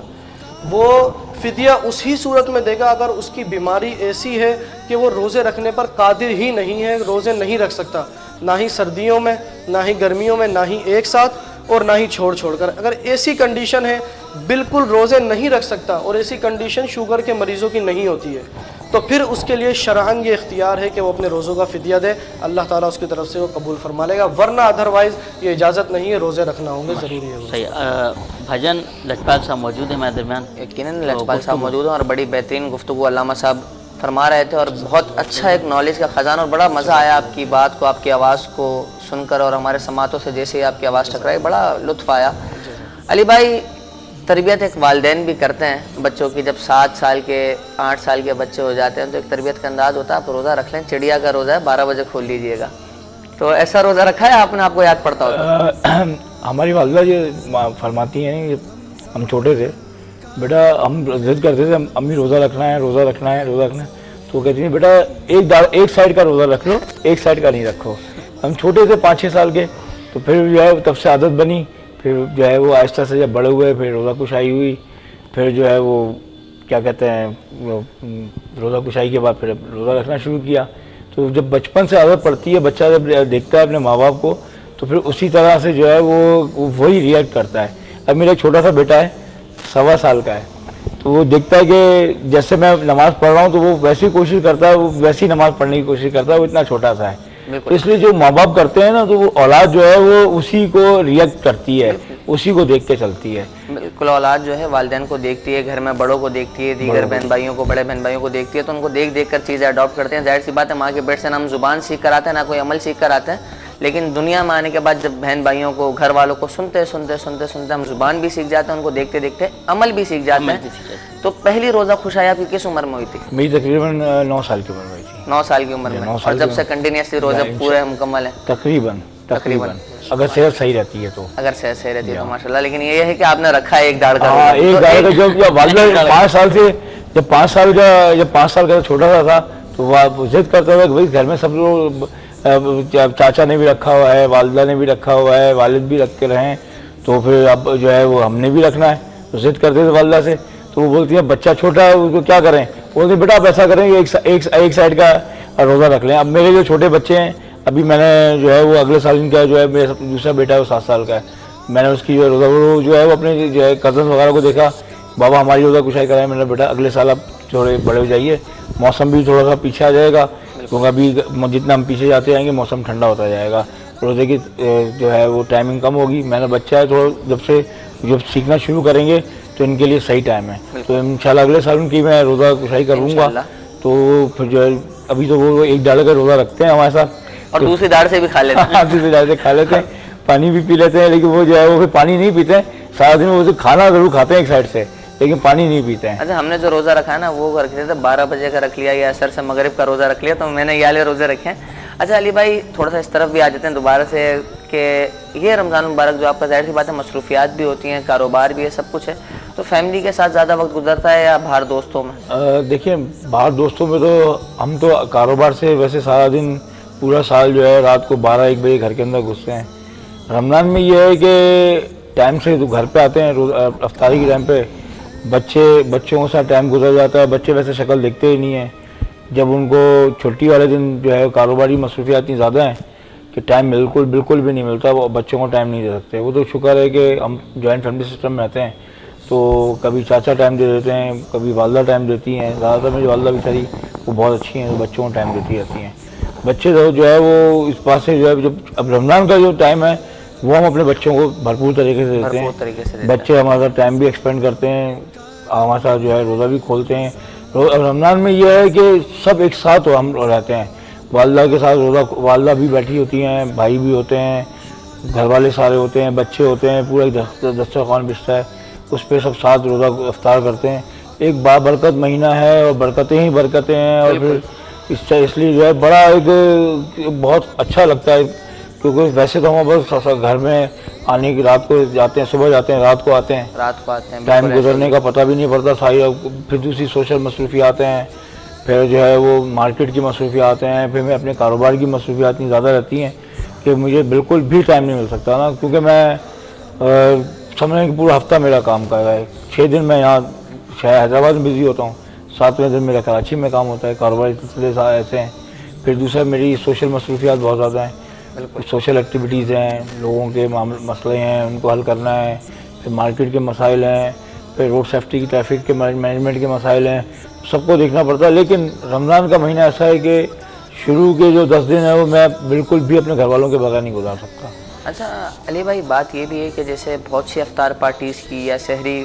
وہ فدیہ اسی صورت میں دے گا اگر اس کی بیماری ایسی ہے کہ وہ روزے رکھنے پر قادر ہی نہیں ہے, روزے نہیں رکھ سکتا, نہ ہی سردیوں میں, نہ ہی گرمیوں میں, نہ ہی ایک ساتھ, اور نہ ہی چھوڑ کر. اگر ایسی کنڈیشن ہے بالکل روزے نہیں رکھ سکتا, اور ایسی کنڈیشن شوگر کے مریضوں کی نہیں ہوتی ہے, تو پھر اس کے لیے شرعاً یہ اختیار ہے کہ وہ اپنے روزوں کا فدیہ دے. اللہ تعالیٰ اس کی طرف سے وہ قبول فرما لے گا, ورنہ ادروائز یہ اجازت نہیں ہے, روزے رکھنا ہوں گے, ضروری ہے. صحیح. بھجن لجپال صاحب موجود ہیں ہمارے درمیان. یقیناً لجپال صاحب موجود ہیں, اور بڑی بہترین گفتگو علامہ صاحب فرما رہے تھے, اور بہت اچھا ایک نالج کا خزانہ, اور بڑا مزہ آیا آپ کی بات کو, آپ کی آواز کو سن کر, اور ہمارے سماعتوں سے جیسے ہی آپ کی آواز ٹکرائی بڑا لطف آیا. علی بھائی, تربیت ایک والدین بھی کرتے ہیں بچوں کی. جب 7 سال کے 8 سال کے بچے ہو جاتے ہیں تو ایک تربیت کا انداز ہوتا ہے, آپ روزہ رکھ لیں, چڑیا کا روزہ ہے, 12 بجے کھول لیجئے گا. تو ایسا روزہ رکھا ہے آپ نے, آپ کو یاد پڑتا ہوتا؟ ہماری والدہ یہ فرماتی ہیں, ہم چھوٹے تھے بیٹا, ہم ضد کرتے تھے امی روزہ رکھنا ہے, روزہ رکھنا ہے, روزہ رکھنا ہے, تو کہتی ہیں بیٹا ایک سائڈ کا روزہ رکھ لو, ایک سائڈ کا نہیں رکھو. ہم چھوٹے تھے 5-6 سال کے, تو پھر جو ہے تب سے عادت بنی. پھر جو ہے وہ آہستہ سے جب بڑے ہوئے, پھر روزہ کشائی ہوئی, پھر جو ہے وہ کیا کہتے ہیں, روزہ کشائی کے بعد پھر روزہ رکھنا شروع کیا. تو جب بچپن سے عادت پڑتی ہے, بچہ جب دیکھتا ہے اپنے ماں باپ کو, تو پھر اسی طرح سے جو ہے وہ وہی ریئیکٹ کرتا ہے. اب میرا ایک چھوٹا سا بیٹا ہے, 1.25 سال کا ہے, تو وہ دیکھتا ہے کہ جیسے میں نماز پڑھ رہا ہوں تو وہ ویسی کوشش کرتا ہے, وہ ویسی نماز پڑھنے کی کوشش کرتا ہے, وہ اتنا چھوٹا سا ہے. تو اس لیے جو ماں باپ کرتے ہیں نا, تو وہ اولاد جو ہے وہ اسی کو ریئیکٹ کرتی ہے, اسی کو دیکھ کے چلتی ہے. بالکل, اولاد جو ہے والدین کو دیکھتی ہے, گھر میں بڑوں کو دیکھتی ہے, دیگر بہن بھائیوں کو, بڑے بہن بھائیوں کو دیکھتی ہے, تو ان کو دیکھ کر چیزیں اڈاپٹ کرتے ہیں. ظاہر سی بات ہے, ماں کے پیٹ سے نہ ہم زبان سیکھ کر آتے ہیں, نہ کوئی عمل سیکھ کر آتے ہیں, لیکن دنیا میں آنے کے بعد جب بہن بھائیوں کو, گھر والوں کو سنتے ہم زبان بھی سیکھ جاتے ہیں, ان کو دیکھتے عمل بھی سیکھ جاتے ہیں. تو پہلی روزہ کشائی آپ کی کس عمر میں ہوئی تھی؟ میری تقریباً 9 سال کی عمر میں ہوئی تھی. 9 سال کی عمر میں, اور جب سے کنٹینیوسلی روزہ پورے مکمل ہے؟ تقریباً اگر صحت صحیح رہتی ہے تو. اگر صحت صحیح رہتی ہے تو ماشاءاللہ. لیکن یہ ہے کہ آپ نے رکھا ہے ایک داڑھ کا, ایک داڑھ کا. جب والدہ 5 سال سے, جب 5 سال کا چھوٹا سا تھا, تو وہ ضد کرتا تھا کہ بھائی گھر میں سب لوگ, چاچا نے بھی رکھا ہوا ہے, والدہ نے بھی رکھا ہوا ہے, والد بھی رکھ کے رہیں, تو پھر اب جو ہے وہ ہم نے بھی رکھنا ہے. تو ضد کرتے تھے والدہ سے, تو وہ بولتی ہیں بچہ چھوٹا ہے اس کو کیا کریں, بولتے ہیں بیٹا آپ ایسا کریں کہ ایک سائڈ کا روزہ رکھ لیں. اب میرے جو چھوٹے بچے ہیں, ابھی میں نے جو ہے وہ اگلے سال ان کا جو ہے میرا دوسرا بیٹا ہے وہ 7 سال کا ہے, میں نے اس کی جو ہے روزہ, وہ جو ہے وہ اپنے جو ہے کزن وغیرہ کو دیکھا, بابا ہماری روزہ کشائی کرائے. میں نے بیٹا اگلے سال آپ تھوڑے بڑے ہو جائیے, موسم بھی تھوڑا سا پیچھے آ جائے گا, کیونکہ ابھی جتنا ہم پیچھے جاتے جائیں گے موسم ٹھنڈا ہوتا جائے گا, روزے کی جو ہے وہ ٹائمنگ کم ہوگی. میں نے بچہ ہے تھوڑا, جب سیکھنا شروع کریں گے تو ان کے لیے صحیح ٹائم ہے. تو انشاءاللہ اگلے سال ان کی میں روزہ کشائی کروں گا. تو پھر جو ہے ابھی تو وہ ایک ڈال کا روزہ رکھتے ہیں ہمارے ساتھ, اور دوسری داڑھ سے بھی کھا لیتے ہیں. دوسری داڑھ سے کھا لیتے ہیں, پانی بھی پی لیتے ہیں, لیکن وہ جو ہے وہ پھر پانی نہیں پیتے ہیں سارا دن. وہ کھانا ضرور کھاتے ہیں ایک سائڈ سے, لیکن پانی نہیں پیتے ہیں. اچھا ہم نے جو روزہ رکھا ہے نا وہ رکھتے تھے 12 بجے کا رکھ لیا یا عصر سے مغرب کا روزہ رکھ لیا, تو میں نے یہ والے روزے رکھے ہیں. اچھا علی بھائی تھوڑا سا اس طرف بھی آ جاتے ہیں دوبارہ سے کہ یہ رمضان المبارک جو آپ کا ظاہر سی بات ہے مصروفیات بھی ہوتی ہیں, کاروبار بھی ہے, سب کچھ ہے, تو فیملی کے ساتھ زیادہ وقت گزرتا ہے یا باہر دوستوں میں؟ دیکھیں باہر دوستوں میں تو ہم تو کاروبار سے ویسے سارا دن پورا سال جو ہے رات کو 12-1 بجے گھر کے اندر گھستے ہیں. رمضان میں یہ ہے کہ ٹائم سے گھر پہ آتے ہیں, افطاری کے ٹائم پہ بچوں کے ساتھ ٹائم گزر جاتا ہے. بچے ویسے شکل دیکھتے ہی نہیں ہیں. جب ان کو چھٹی والے دن جو ہے کاروباری مصروفیات اتنی زیادہ ہیں کہ ٹائم بالکل بھی نہیں ملتا, وہ بچوں کو ٹائم نہیں دے سکتے. وہ تو شکر ہے کہ ہم جوائنٹ فیملی سسٹم میں رہتے ہیں تو کبھی چاچا ٹائم دے دیتے ہیں, کبھی والدہ ٹائم دیتی ہیں. زیادہ تر میری والدہ بیچاری وہ بہت اچھی ہیں, بچوں کو ٹائم دیتی رہتی ہیں. بچے جو ہے وہ اس پاس سے جو ہے جب اب رمضان کا جو ٹائم ہے وہ ہم اپنے بچوں کو بھرپور طریقے سے دیتے ہیں. بچے ہمارے ساتھ ٹائم بھی ایکسپینڈ کرتے ہیں, ہمارے ساتھ جو ہے روزہ بھی کھولتے ہیں. رمضان میں یہ ہے کہ سب ایک ساتھ ہم رہتے ہیں. والدہ کے ساتھ روزہ, والدہ بھی بیٹھی ہوتی ہیں, بھائی بھی ہوتے ہیں, گھر والے سارے ہوتے ہیں, بچے ہوتے ہیں, پورا دسترخوان بچتا ہے, اس پہ سب ساتھ روزہ افطار کرتے ہیں. ایک بابرکت مہینہ ہے اور برکتیں ہی برکتیں ہیں. اور پھر اس لیے جو ہے بڑا ایک بہت اچھا لگتا ہے کیونکہ ویسے تو ہم بس گھر میں آنے کی رات کو جاتے ہیں, صبح جاتے ہیں, رات کو آتے ہیں, ٹائم گزرنے کا پتہ بھی نہیں پڑتا ساری. پھر دوسری سوشل مصروفیات ہیں, پھر جو ہے وہ مارکیٹ کی مصروفیات ہیں, پھر میں اپنے کاروبار کی مصروفیات اتنی زیادہ رہتی ہیں کہ مجھے بالکل بھی ٹائم نہیں مل سکتا نا, کیونکہ میں سمجھیں کہ پورا ہفتہ میرا کام کر رہا ہے. 6 دن میں یہاں شہر حیدرآباد میں بزی ہوتا ہوں, 7ویں دن میرا کراچی میں کام ہوتا ہے. کاروباری سلسلے ایسے ہیں. پھر دوسرا میری سوشل مصروفیات بہت زیادہ ہیں, سوشل ایکٹیویٹیز ہیں, لوگوں کے مسئلے ہیں ان کو حل کرنا ہے, پھر مارکیٹ کے مسائل ہیں, پھر روڈ سیفٹی کی, ٹریفک کے مینجمنٹ کے مسائل ہیں, سب کو دیکھنا پڑتا ہے. لیکن رمضان کا مہینہ ایسا ہے کہ شروع کے جو 10 دن ہیں وہ میں بالکل بھی اپنے گھر والوں کے بغیر نہیں گزار سکتا. اچھا علی بھائی بات یہ بھی ہے کہ جیسے بہت سی افطار پارٹیز کی یا سحری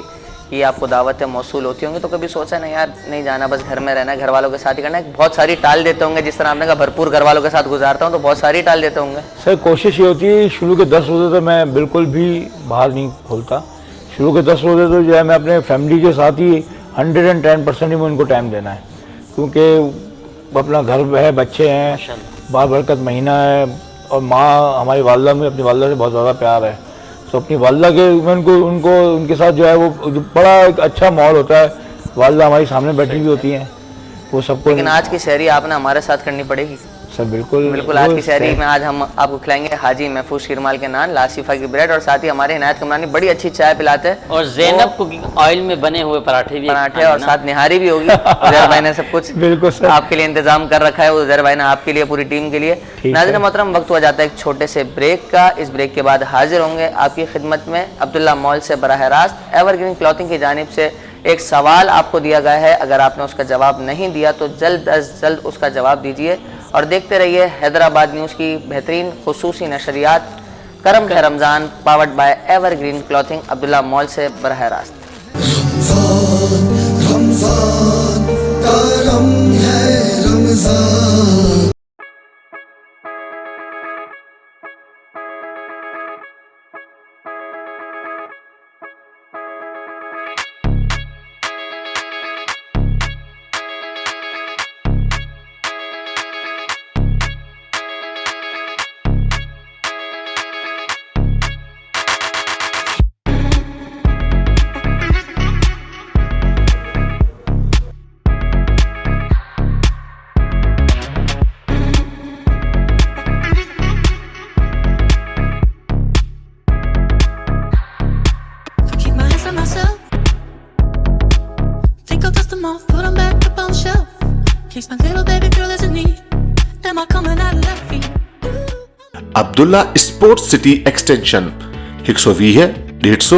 کی آپ کو دعوتیں موصول ہوتی ہوں گی, تو کبھی سوچا نہیں یار نہیں جانا, بس گھر میں رہنا ہے, گھر والوں کے ساتھ ہی کرنا ہے؟ بہت ساری ٹال دیتے ہوں گے, جس طرح آپ نے کہا بھرپور گھر والوں کے ساتھ گزارتا ہوں, تو بہت ساری ٹال دیتے ہوں گے. سر کوشش یہ ہوتی ہے شروع کے 10 روزے تو میں بالکل بھی باہر نہیں کھولتا. شروع کے 10 روزے تو جو ہے میں اپنے فیملی کے ساتھ ہی 110% ہی میں ان کو ٹائم دینا ہے, کیونکہ اپنا گھر ہے, بچے ہیں, بابرکت مہینہ ہے, اور ماں ہماری والدہ میں اپنی والدہ سے بہت زیادہ پیار ہے. تو اپنی والدہ کے میں ان کے ساتھ جو ہے وہ بڑا ایک اچھا ماحول ہوتا ہے. والدہ ہماری سامنے بیٹھی ہوئی ہوتی ہیں, وہ سب کو. لیکن آج کی سحری آپ نے ہمارے ساتھ کرنی پڑے گی سر. بالکل آج کی سحری میں آج ہم آپ کو کھلائیں گے حاجی محفوظ شیرمال کے نان, لاسیفہ کی بریڈ, اور ساتھ ہی ہمارے عنایت کمرانی بڑی اچھی چائے پلاتے ہیں, اور زینب کوکنگ آئل میں بنے ہوئے پراٹھے, اور ساتھ نہاری بھی ہوگی. زہر بھائی نے سب کچھ بالکل آپ کے لیے انتظام کر رکھا ہے, وہ زہر بھائی نے آپ کے لیے, پوری ٹیم کے لیے. ناظرین محترم وقت ہو جاتا ہے ایک چھوٹے سے بریک کا. اس بریک کے بعد حاضر ہوں گے آپ کی خدمت میں عبداللہ مال سے براہ راست. ایور گرین کلوتھنگ کی جانب سے ایک سوال آپ کو دیا گیا ہے, اگر آپ نے اس کا جواب نہیں دیا تو جلد از جلد اس کا جواب دیجئے, اور دیکھتے رہیے حیدرآباد نیوز کی بہترین خصوصی نشریات کرم ہے Ramzan, powered by evergreen clothing, Abdullah mall سے براہ راست. رمضان کرم ہے Ramzan. Abdullah sports city extension 120 150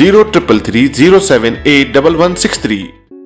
0333078163.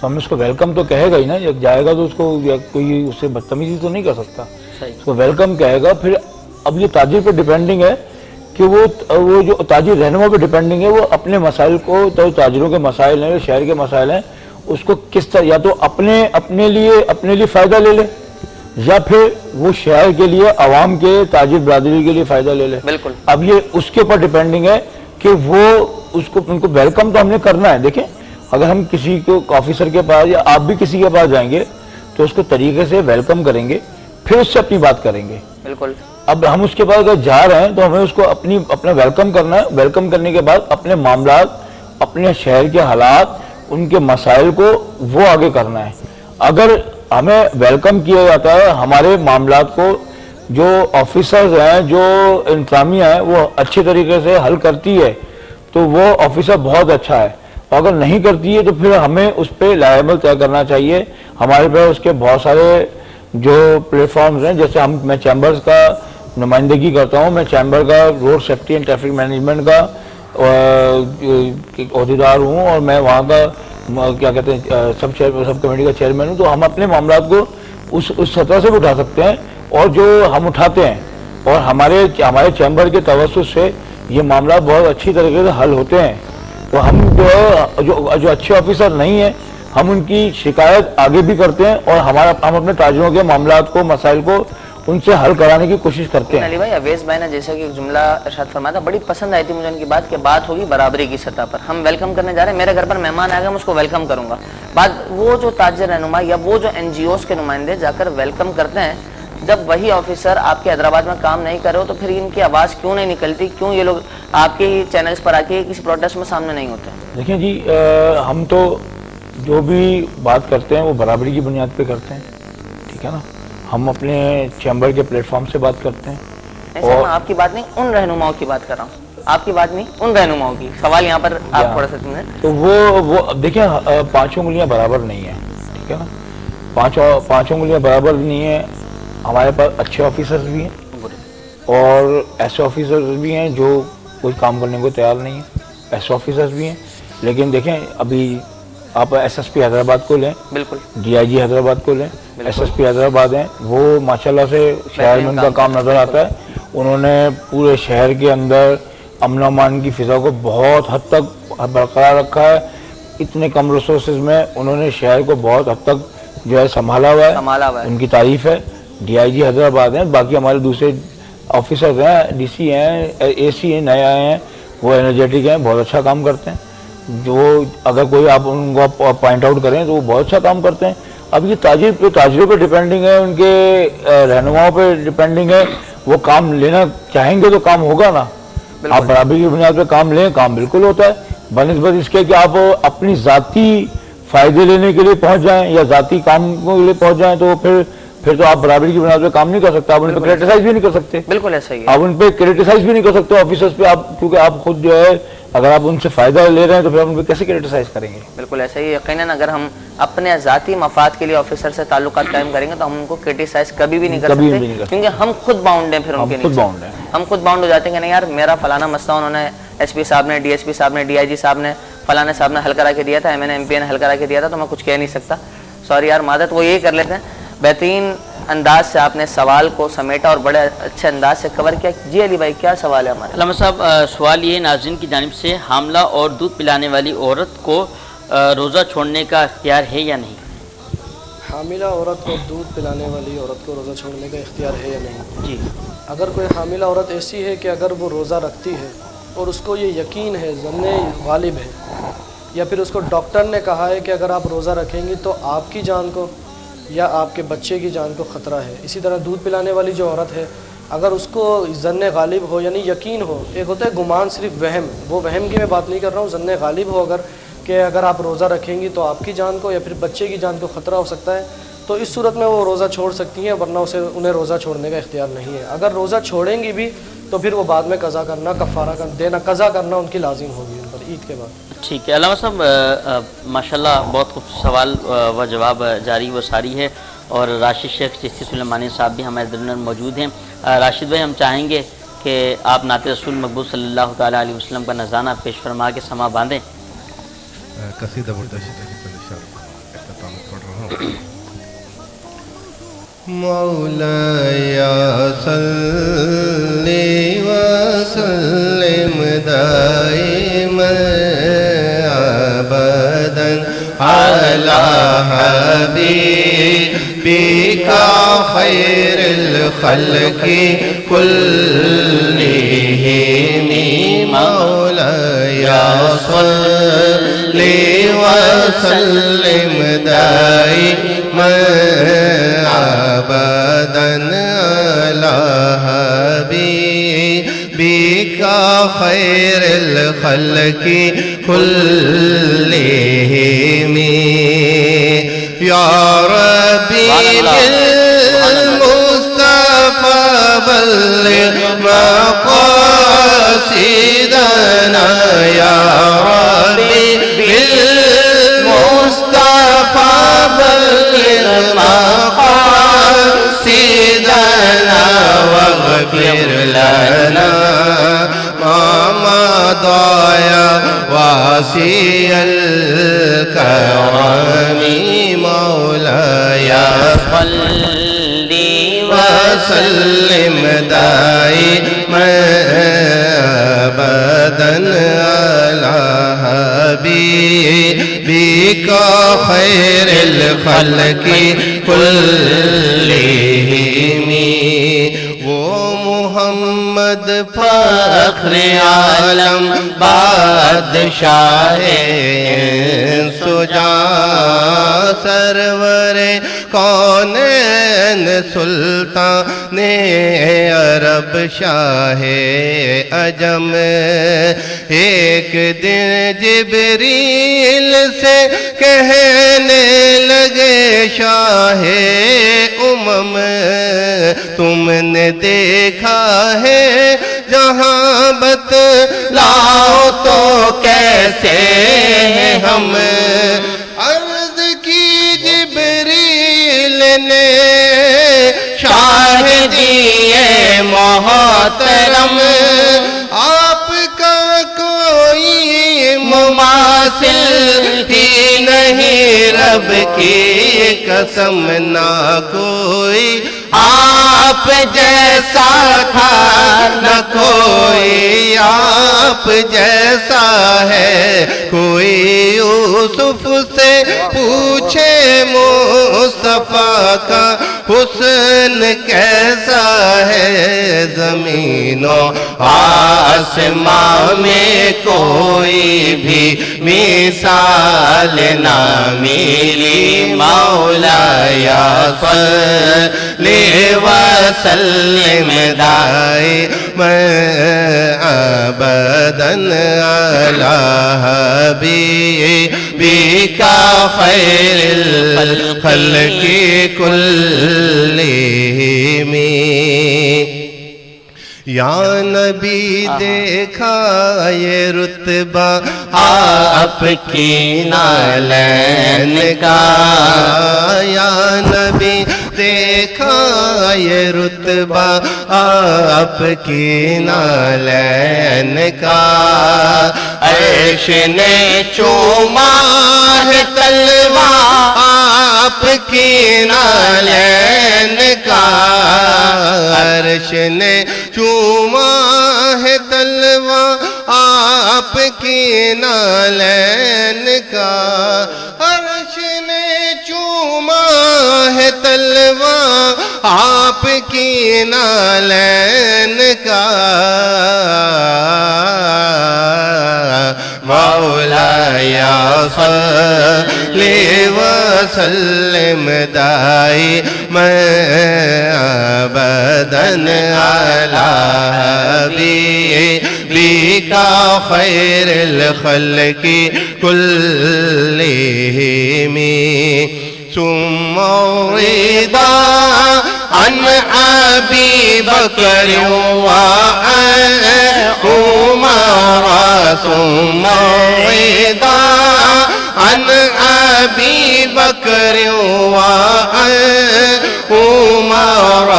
تو ہم اس کو ویلکم تو کہے گا ہی نا. جب جائے گا تو اس کو کوئی اس سے بدتمیزی تو نہیں کر سکتا, اس کو ویلکم کہے گا. پھر اب یہ تاجر پہ ڈیپینڈنگ ہے کہ وہ جو تاجر رہنما پہ ڈیپینڈنگ ہے, وہ اپنے مسائل کو, تو تاجروں کے مسائل ہیں, شہر کے مسائل ہیں, اس کو کس طرح یا تو اپنے لیے فائدہ لے لے, یا پھر وہ شہر کے لیے, عوام کے, تاجر برادری کے لیے فائدہ لے لے. بالکل. اب یہ اس کے اوپر ڈیپینڈنگ ہے کہ وہ ان کو ویلکم تو ہم نے کرنا ہے. دیکھیں اگر ہم کسی کو آفیسر کے پاس یا آپ بھی کسی کے پاس جائیں گے تو اس کو طریقے سے ویلکم کریں گے, پھر اس سے اپنی بات کریں گے. بالکل. اب ہم اس کے پاس اگر جا رہے ہیں تو ہمیں اس کو اپنا ویلکم کرنا ہے. ویلکم کرنے کے بعد اپنے معاملات, اپنے شہر کے حالات, ان کے مسائل کو وہ آگے کرنا ہے. اگر ہمیں ویلکم کیا جاتا ہے, ہمارے معاملات کو جو آفیسرز ہیں, جو انتظامیہ ہیں, وہ اچھے طریقے سے حل کرتی ہے تو وہ آفیسر بہت اچھا ہے. اگر نہیں کرتی ہے تو پھر ہمیں اس پہ لائحہ طے کرنا چاہیے. ہمارے پہ اس کے بہت سارے جو پلیٹ فارمز ہیں, جیسے میں چیمبرز کا نمائندگی کرتا ہوں, میں چیمبر کا road safety and traffic management کا عہدیدار ہوں, اور میں وہاں کا کیا کہتے ہیں سب کمیٹی کا چیئرمین ہوں. تو ہم اپنے معاملات کو اس سطح سے بھی اٹھا سکتے ہیں, اور جو ہم اٹھاتے ہیں اور ہمارے چیمبر کے توسط سے یہ معاملات بہت اچھی طریقے سے حل ہوتے ہیں. تو ہم جو اچھے آفیسر نہیں ہیں, ہم ان کی شکایت آگے بھی کرتے ہیں, اور ہم اپنے تاجروں کے معاملات کو, مسائل کو ان سے حل کرانے کی کوشش کرتے ہیں. علی بھائی, اویس بھائی نے جیسا کہ ایک جملہ ارشاد فرمایا تھا, بڑی پسند آئی تھی مجھے ان کی بات, کہ بات ہوگی برابری کی سطح پر. ہم ویلکم کرنے جا رہے ہیں, میرے گھر پر مہمان آئے گا, میں اس کو ویلکم کروں گا. بات وہ جو تاجر رہنما یا وہ جو NGOs کے نمائندے جا کر ویلکم کرتے ہیں, جب وہی آفیسر آپ کے حیدرآباد میں کام نہیں کر رہے ہو تو پھر ان کی آواز کیوں نہیں نکلتی, کیوں یہ لوگ آپ کے ہی چینلز پر آ کے کسی پروٹیسٹ میں سامنے نہیں ہوتے؟ دیکھیں جی, ہم تو جو بھی بات کرتے ہیں وہ برابری کی بنیاد پہ کرتے ہیں, ٹھیک ہے نا. ہم اپنے چیمبر کے پلیٹ فارم سے بات کرتے ہیں. اور آپ کی بات نہیں, ان رہنماؤں کی بات کر رہا ہوں, آپ کی بات نہیں, ان رہنماؤں کی. سوال یہاں پر آپ تھوڑا سا تو وہ دیکھیں, پانچوں انگلیاں برابر نہیں ہیں, ٹھیک ہے نا. پانچوں انگلیاں برابر نہیں ہیں. ہمارے پاس اچھے آفیسرز بھی ہیں اور ایسے آفیسرز بھی ہیں جو کوئی کام کرنے کو تیار نہیں ہیں. ایسے آفیسرز بھی ہیں, لیکن دیکھیں ابھی آپ SSP حیدرآباد کو لیں, بالکل, DIG حیدرآباد کو لیں, SSP حیدرآباد ہیں, وہ ماشاءاللہ سے شہر میں ان کا کام نظر آتا ہے. انہوں نے پورے شہر کے اندر امن و امان کی فضا کو بہت حد تک برقرار رکھا ہے. اتنے کم ریسورسز میں انہوں نے شہر کو بہت حد تک جو ہے سنبھالا ہوا ہے, ان کی تعریف ہے. DIG حیدرآباد ہیں, باقی ہمارے دوسرے آفیسرز ہیں, DC ہیں, AC ہیں, نئے آئے ہیں, وہ انرجیٹک ہیں, بہت اچھا کام کرتے ہیں. جو اگر کوئی آپ ان کو پوائنٹ آؤٹ کریں تو وہ بہت اچھا کام کرتے ہیں. اب یہ تاجروں پہ ڈیپینڈنگ ہے, ان کے رہنماؤں پہ ڈیپینڈنگ ہے. وہ کام لینا چاہیں گے تو کام ہوگا نا. آپ برابری کی بنیاد پہ کام لیں, کام بالکل ہوتا ہے. بنسبت اس کے کہ آپ اپنی ذاتی فائدے لینے کے لیے پہنچ جائیں یا ذاتی کام کے لیے پہنچ جائیں تو پھر تو آپ برابری کی بنیاد پہ کام نہیں کر سکتے. آپ ان پہ کریٹیسائز بھی نہیں کر سکتے. بالکل ایسا ہی ہے. آپ ان پہ کریٹیسائز بھی نہیں کر سکتے آفیسرز پہ, آپ کیونکہ آپ خود جو ہے اگر آپ ان سے فائدہ لے رہے ہیں تو پھر آپ ان پہ کیسے کریٹیسائز کریں گے. بالکل ایسا ہی. یقیناً اگر ہم اپنے ذاتی مفاد کے لیے آفیسر سے تعلقات قائم کریں گے تو ہم ان کو کریٹیسائز کبھی بھی نہیں کر سکتے, کیونکہ ہم خود باؤنڈ ہیں. پھر ان کے نیچے ہم خود باؤنڈ ہو جاتے ہیں کہ نہیں یار, میرا فلانا مسئلہ انہوں نے SP صاحب نے, DSP صاحب نے, DIG صاحب نے, فلانے صاحب نے حل کرا کے دیا تھا, MNA MP نے حل کرا کے دیا تھا, تو میں کچھ کہہ نہیں سکتا. سوری یار, معذرت. وہ یہی کر لیتے ہیں. بہترین انداز سے آپ نے سوال کو سمیٹا اور بڑے اچھے انداز سے کور کیا. جی علی بھائی, کیا سوال ہے ہمارا؟ علامہ صاحب, سوال یہ ناظرین کی جانب سے, حاملہ اور دودھ پلانے والی عورت کو روزہ چھوڑنے کا اختیار ہے یا نہیں؟ حاملہ عورت کو, دودھ پلانے والی عورت کو روزہ چھوڑنے کا اختیار ہے یا نہیں؟ جی. اگر کوئی حاملہ عورت ایسی ہے کہ اگر وہ روزہ رکھتی ہے اور اس کو یہ یقین ہے, ظن غالب ہے, یا پھر اس کو ڈاکٹر نے کہا ہے کہ اگر آپ روزہ رکھیں گی تو آپ کی جان کو یا آپ کے بچے کی جان کو خطرہ ہے. اسی طرح دودھ پلانے والی جو عورت ہے, اگر اس کو ظن غالب ہو یعنی یقین ہو, ایک ہوتا ہے گمان, صرف وہم, وہ وہم کی میں بات نہیں کر رہا ہوں, ظن غالب ہو اگر آپ روزہ رکھیں گی تو آپ کی جان کو یا پھر بچے کی جان کو خطرہ ہو سکتا ہے, تو اس صورت میں وہ روزہ چھوڑ سکتی ہیں, ورنہ انہیں روزہ چھوڑنے کا اختیار نہیں ہے. اگر روزہ چھوڑیں گی بھی تو پھر وہ بعد میں قضا کرنا, کفارہ دینا, قضا کرنا ان کی لازم ہوگی ان پر عید کے بعد. ٹھیک ہے. علامہ صاحب, ماشاءاللہ بہت خوب سوال و جواب جاری و ساری ہے, اور راشد شیخ چشتی سلیمانی صاحب بھی ہمارے درمیان موجود ہیں. راشد بھائی, ہم چاہیں گے کہ آپ نعت رسول مقبول صلی اللہ تعالیٰ علیہ وسلم کا نذرانہ پیش فرما کے سما باندھیں. قصیدہ مولاي صل وسلم دائما ابدا على حبيبك خير الخلق كلهم مولاي صل وسلم دائما ابدا على حبيبك خير الخلق كلهم يا ربي بالمصطفى بلغ مقاصدنا يا ربي بالمصطفى بلغ مقاصدنا واغفر لنا ما مضى يا واسع الكرم مولاي صل وسلم دائما ابدا على حبيبك خير الخلق كلهم وہ محمد فخر عالم بادشاہ سجاں سرور کونین سلطان عرب شاہ عجم ایک دن جبریل سے کہنے لگے شاہ امم تم نے دیکھا ہے جہاں بتلاؤ تو کیسے ہم عرض کی جبریل نے شاہ دیے محترم آپ کا کوئی مماثل ہی نہیں رب کی قسم نہ کوئی آپ جیسا تھا نہ کوئی آپ جیسا ہے کوئی یوسف سے پوچھے مصطفیٰ کا حسن کیسا ہے زمین و آسمان میں کوئی بھی مثال نہ ملی مولاي صل وسلم دائما ابدا على حبيبك خير الخلق كلهم یا نبی دیکھا یہ رتبہ آپ کی نالین کا یا نبی دیکھا یہ رتبہ آپ کی نالین کا عرش نے چوما ہے تلوہ آپ کی نالین کا عرش نے چوما ہے تلوہ آپ کی نالین کا عرش نے چوما ہے تلوہ آپ کی نالین کا مولاي صل وسلم دائما ابدا على حبيبك خير الخلق كلهم ثم رضا عن أبي بكر وعمر ثم رضا عن أبي بكر وعمر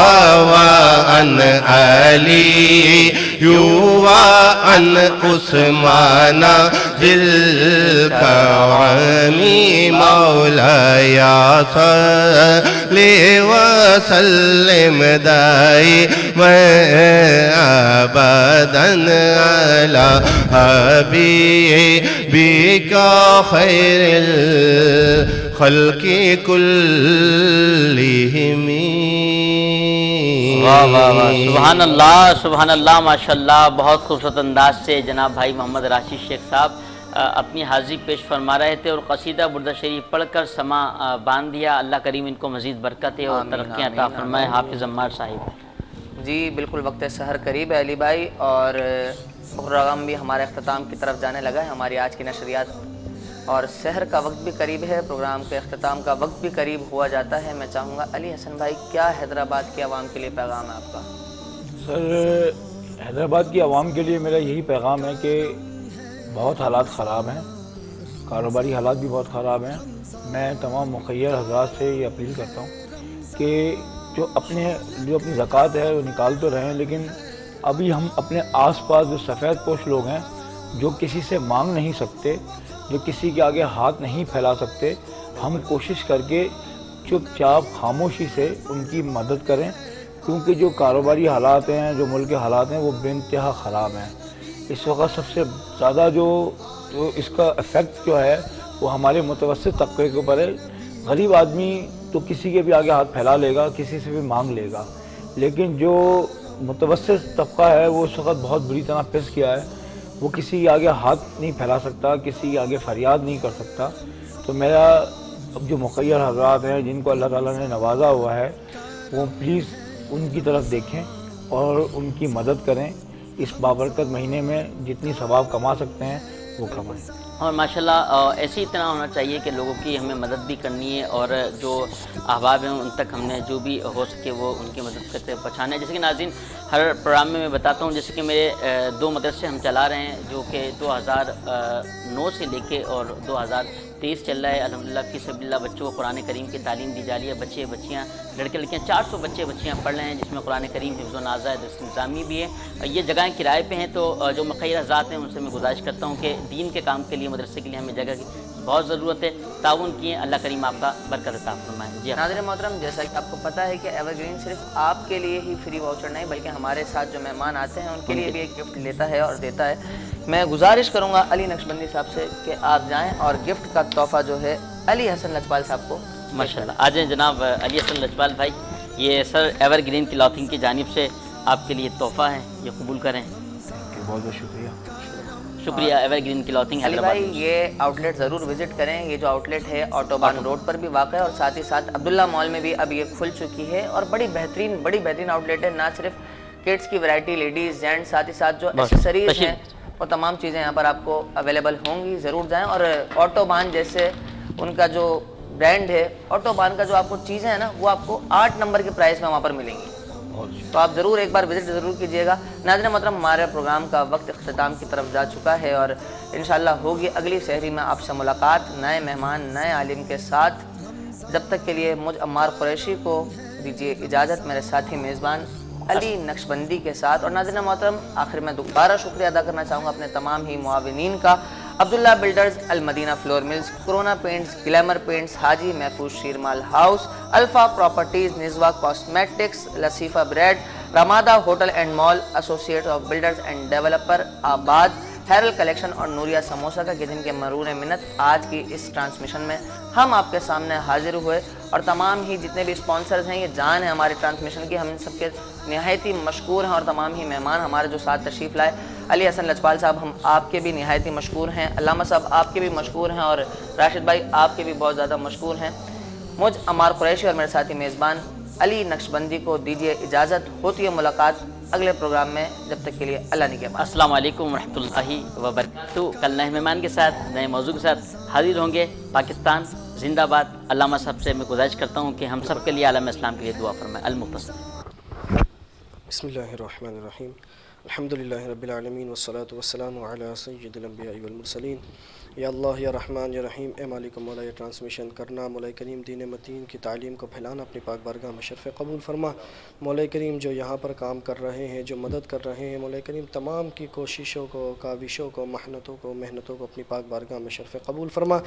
وعن علي وعن عثمان بالكرم مولاي صل وسلم دائما أبدا على حبيبك خير الخلق كلهم. واہ واہ واہ، سبحان اللہ ماشاءاللہ. بہت خوبصورت انداز سے جناب بھائی محمد راشد شیخ صاحب اپنی حاضری پیش فرما رہے تھے اور قصیدہ بردہ شریف پڑھ کر سما باندھ دیا. اللہ کریم ان کو مزید برکتیں اور ترقیاں عطا فرمائے. حافظ عمار صاحب. جی بالکل، وقت سحر قریب ہے علی بھائی، اور پروگرام بھی ہمارے اختتام کی طرف جانے لگا ہے. ہماری آج کی نشریات اور سحر کا وقت بھی قریب ہے، پروگرام کے اختتام کا وقت بھی قریب ہوا جاتا ہے. میں چاہوں گا علی حسن بھائی، کیا حیدرآباد کی عوام کے لیے پیغام ہے آپ کا؟ سر، حیدرآباد کی عوام کے لیے میرا یہی پیغام ہے کہ بہت حالات خراب ہیں، کاروباری حالات بھی بہت خراب ہیں. میں تمام مخیر حضرات سے یہ اپیل کرتا ہوں کہ جو اپنی زکوٰۃ ہے وہ نکال تو رہے ہیں، لیکن ابھی ہم اپنے آس پاس جو سفید پوش لوگ ہیں، جو کسی سے مانگ نہیں سکتے، جو کسی کے آگے ہاتھ نہیں پھیلا سکتے، ہم کوشش کر کے چپ چاپ خاموشی سے ان کی مدد کریں، کیونکہ جو کاروباری حالات ہیں، جو ملک کے حالات ہیں، وہ بے انتہا خراب ہیں. اس وقت سب سے زیادہ جو اس کا ایفیکٹ جو ہے وہ ہمارے متوسط طبقے کے اوپر ہے. غریب آدمی تو کسی کے بھی آگے ہاتھ پھیلا لے گا، کسی سے بھی مانگ لے گا، لیکن جو متوسط طبقہ ہے وہ اس وقت بہت بری طرح پھنس گیا ہے. وہ کسی کے آگے ہاتھ نہیں پھیلا سکتا، کسی کے آگے فریاد نہیں کر سکتا. تو میرا اب جو مخیر حضرات ہیں جن کو اللہ تعالیٰ نے نوازا ہوا ہے، وہ پلیز ان کی طرف دیکھیں اور ان کی مدد کریں. اس بابرکت مہینے میں جتنی ثواب کما سکتے ہیں وہ کمائیں. اور ماشاءاللہ ایسی طرح ہونا چاہیے کہ لوگوں کی ہمیں مدد بھی کرنی ہے، اور جو احباب ہیں ان تک ہم نے جو بھی ہو سکے وہ ان کی مدد کرتے پہنچانا ہے. جیسے کہ ناظرین ہر پروگرام میں بتاتا ہوں، جیسے کہ میرے 2 مدرسے ہم چلا رہے ہیں جو کہ 2009 سے لے کے اور 2023 چل رہا ہے. الحمدللہ فی سبیل اللہ بچوں کو قرآن کریم کی تعلیم دی جا رہی ہے. بچے بچیاں لڑکے لڑکیاں 400 بچے بچیاں پڑھ رہے ہیں، جس میں قرآن کریم حفظ و نازہ درس نظامی بھی ہے. یہ جگہیں کرائے پہ ہیں، تو جو مخیر حضرات ہیں ان سے میں گزارش کرتا ہوں کہ دین کے کام کے لیے، مدرسے کے لیے ہمیں جگہ کی بہت ضرورت ہے. تعاون کیے، اللہ کریم آپ کا برکت عطا فرمائے. جی ناظرین محترم، جیسا کہ آپ کو پتہ ہے کہ ایور گرین صرف آپ کے لیے ہی فری واؤچر نہیں بلکہ ہمارے ساتھ جو مہمان آتے ہیں ان کے لیے بھی ایک گفٹ لیتا ہے اور دیتا ہے. میں گزارش کروں گا علی نقشبندی صاحب سے کہ آپ جائیں اور گفٹ کا تحفہ جو ہے علی حسن لجپال صاحب کو. ماشاءاللہ آ جائیں جناب علی حسن لجپال بھائی. یہ سر ایور گرین کلاتھنگ کی جانب سے آپ کے لیے تحفہ ہے، یہ قبول کریں. بہت بہت شکریہ. شکریہ. ایور گرین کلاتھنگ علی حیدرآباد. بھائی یہ آؤٹ لیٹ ضرور وزٹ کریں. یہ جو آؤٹ لیٹ ہے آٹوبان روڈ پر بھی واقع ہے اور ساتھ ہی ساتھ عبداللہ مال میں بھی اب یہ کھل چکی ہے اور بڑی بہترین آؤٹ لیٹ ہے. نہ صرف کڈس کی ورائٹی، لیڈیز جینٹس، ساتھ ہی ساتھ جو ایکسیسریز ہیں وہ تمام چیزیں یہاں پر آپ کو اویلیبل ہوں گی. ضرور جائیں. اور آٹوبان جیسے ان کا جو برانڈ ہے، آٹوبان کا جو آپ کو چیزیں ہیں نا وہ آپ کو 8 نمبر کے پرائس میں وہاں پر ملیں گی. تو آپ ضرور ایک بار وزٹ ضرور کیجیے گا. ناظرین محترم، ہمارے پروگرام کا وقت اختتام کی طرف جا چکا ہے اور انشاءاللہ ہوگی اگلی سحری میں آپ سے ملاقات نئے مہمان، نئے عالم کے ساتھ. جب تک کے لیے مجھ عمار قریشی کو دیجیے اجازت میرے ساتھی میزبان علی نقشبندی کے ساتھ. اور ناظرین محترم، آخر میں دوبارہ شکریہ ادا کرنا چاہوں گا اپنے تمام ہی معاونین کا. Abdullah builders, Almadina flour mills, corona paints, glamour paints, Haji Mahfooz Sheermal house, alpha properties, نزوا کاسمیٹکس، لصیفہ bread, Ramada hotel and mall, associate of builders and developer ABAD, ہیرل کلیکشن اور نوریہ سموسہ کا جن کے مرور منت آج کی اس ٹرانسمیشن میں ہم آپ کے سامنے حاضر ہوئے. اور تمام ہی جتنے بھی اسپانسرز ہیں، یہ جان ہے ہمارے ٹرانسمیشن کی، ہم ان سب کے نہایت ہی مشکور ہیں. اور تمام ہی مہمان ہمارے جو ساتھ تشریف لائے، علی حسن لجپال صاحب ہم آپ کے بھی نہایت ہی مشکور ہیں، علامہ صاحب آپ کے بھی مشکور ہیں اور راشد بھائی آپ کے بھی بہت زیادہ مشکور ہیں. مجھ عمار قریشی اور میرے ساتھی میزبان علی نقشبندی کو دیجیے اجازت. ہوتی ہے ملاقات اگلے پروگرام میں، جب تک کے لیے اللہ نگہبان. السلام علیکم ورحمۃ اللہ وبرکاتہ. کل نئے مہمان کے ساتھ، نئے موضوع کے ساتھ حاضر ہوں گے. پاکستان زندہ باد. علامہ صاحب سے میں گزارش کرتا ہوں کہ ہم سب کے لیے عالم اسلام کے لیے دعا فرمائیں. المختصر. بسم اللہ الرحمن الرحیم. الحمدللہ رب العالمین والصلاة والسلام علی سید الانبیاء والمرسلین. یا اللہ یا رحمان یا رحیم، اے مالک و مولا، یہ ٹرانسمیشن کرنا مولا کریم دین متین کی تعلیم کو پھیلانا اپنی پاک بارگاہ میں شرف قبول فرما. مولا کریم جو یہاں پر کام کر رہے ہیں، جو مدد کر رہے ہیں، مولا کریم تمام کی کوششوں کو، کاوشوں کو، محنتوں کو اپنی پاک بارگاہ میں شرف قبول فرما.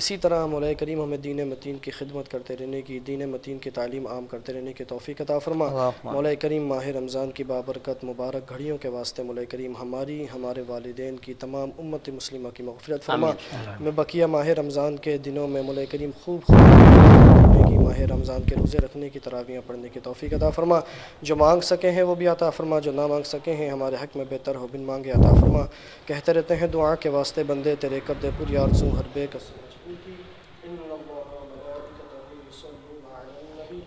اسی طرح مولا کریم ہمیں دین متین کی خدمت کرتے رہنے کی، دین متین کی تعلیم عام کرتے رہنے کی توفیق عطا فرما. مولا کریم ماہ رمضان کی بابرکت مبارک گھڑیوں کے واسطے مولا کریم ہمارے والدین کی، تمام امت مسلمہ کی مغفرت فرما. میں بقیہ ماہ رمضان کے دنوں میں مولا کریم خوب پڑھنے کی، ماہ رمضان کے روزے رکھنے کی، تراویحیں پڑھنے کی توفیق عطا فرما. جو مانگ سکے ہیں وہ بھی عطا فرما، جو نہ مانگ سکے ہیں ہمارے حق میں بہتر ہو بن مانگے عطا فرما. کہتے رہتے ہیں دعا کے واسطے بندے تیرے کر دے پوری آرزو ہر بے کس.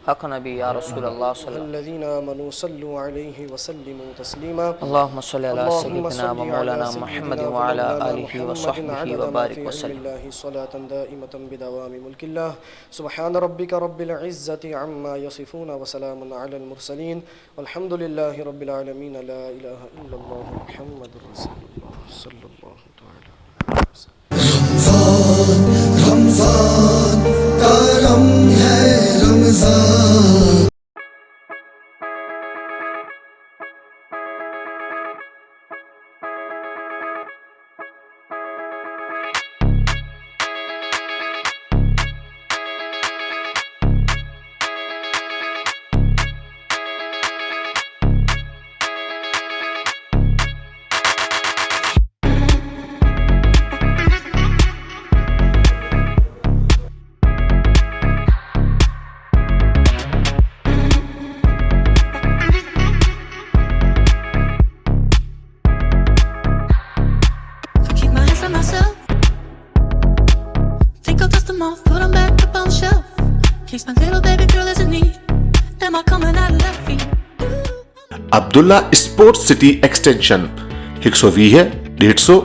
حق نبی یا رسول اللہ صلی اللہ الذین آمنوا صلوا علیہ وسلموا تسلیما. اللہم صلی علی سیدنا و مولانا محمد وعلی آلہ وصحبہ وبارک وسلم. اللہ صلاة دائمة بدوام ملک اللہ. سبحان ربک رب العزت عما یصفون وسلام علی المرسلین والحمد للہ رب العالمین. لا الہ الا اللہ محمد رسول اللہ صلی اللہ تعالی وسلم. رمضان کا رم ہے Ramzan. Abdullah sports city extension 120 150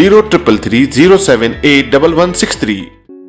0333078163.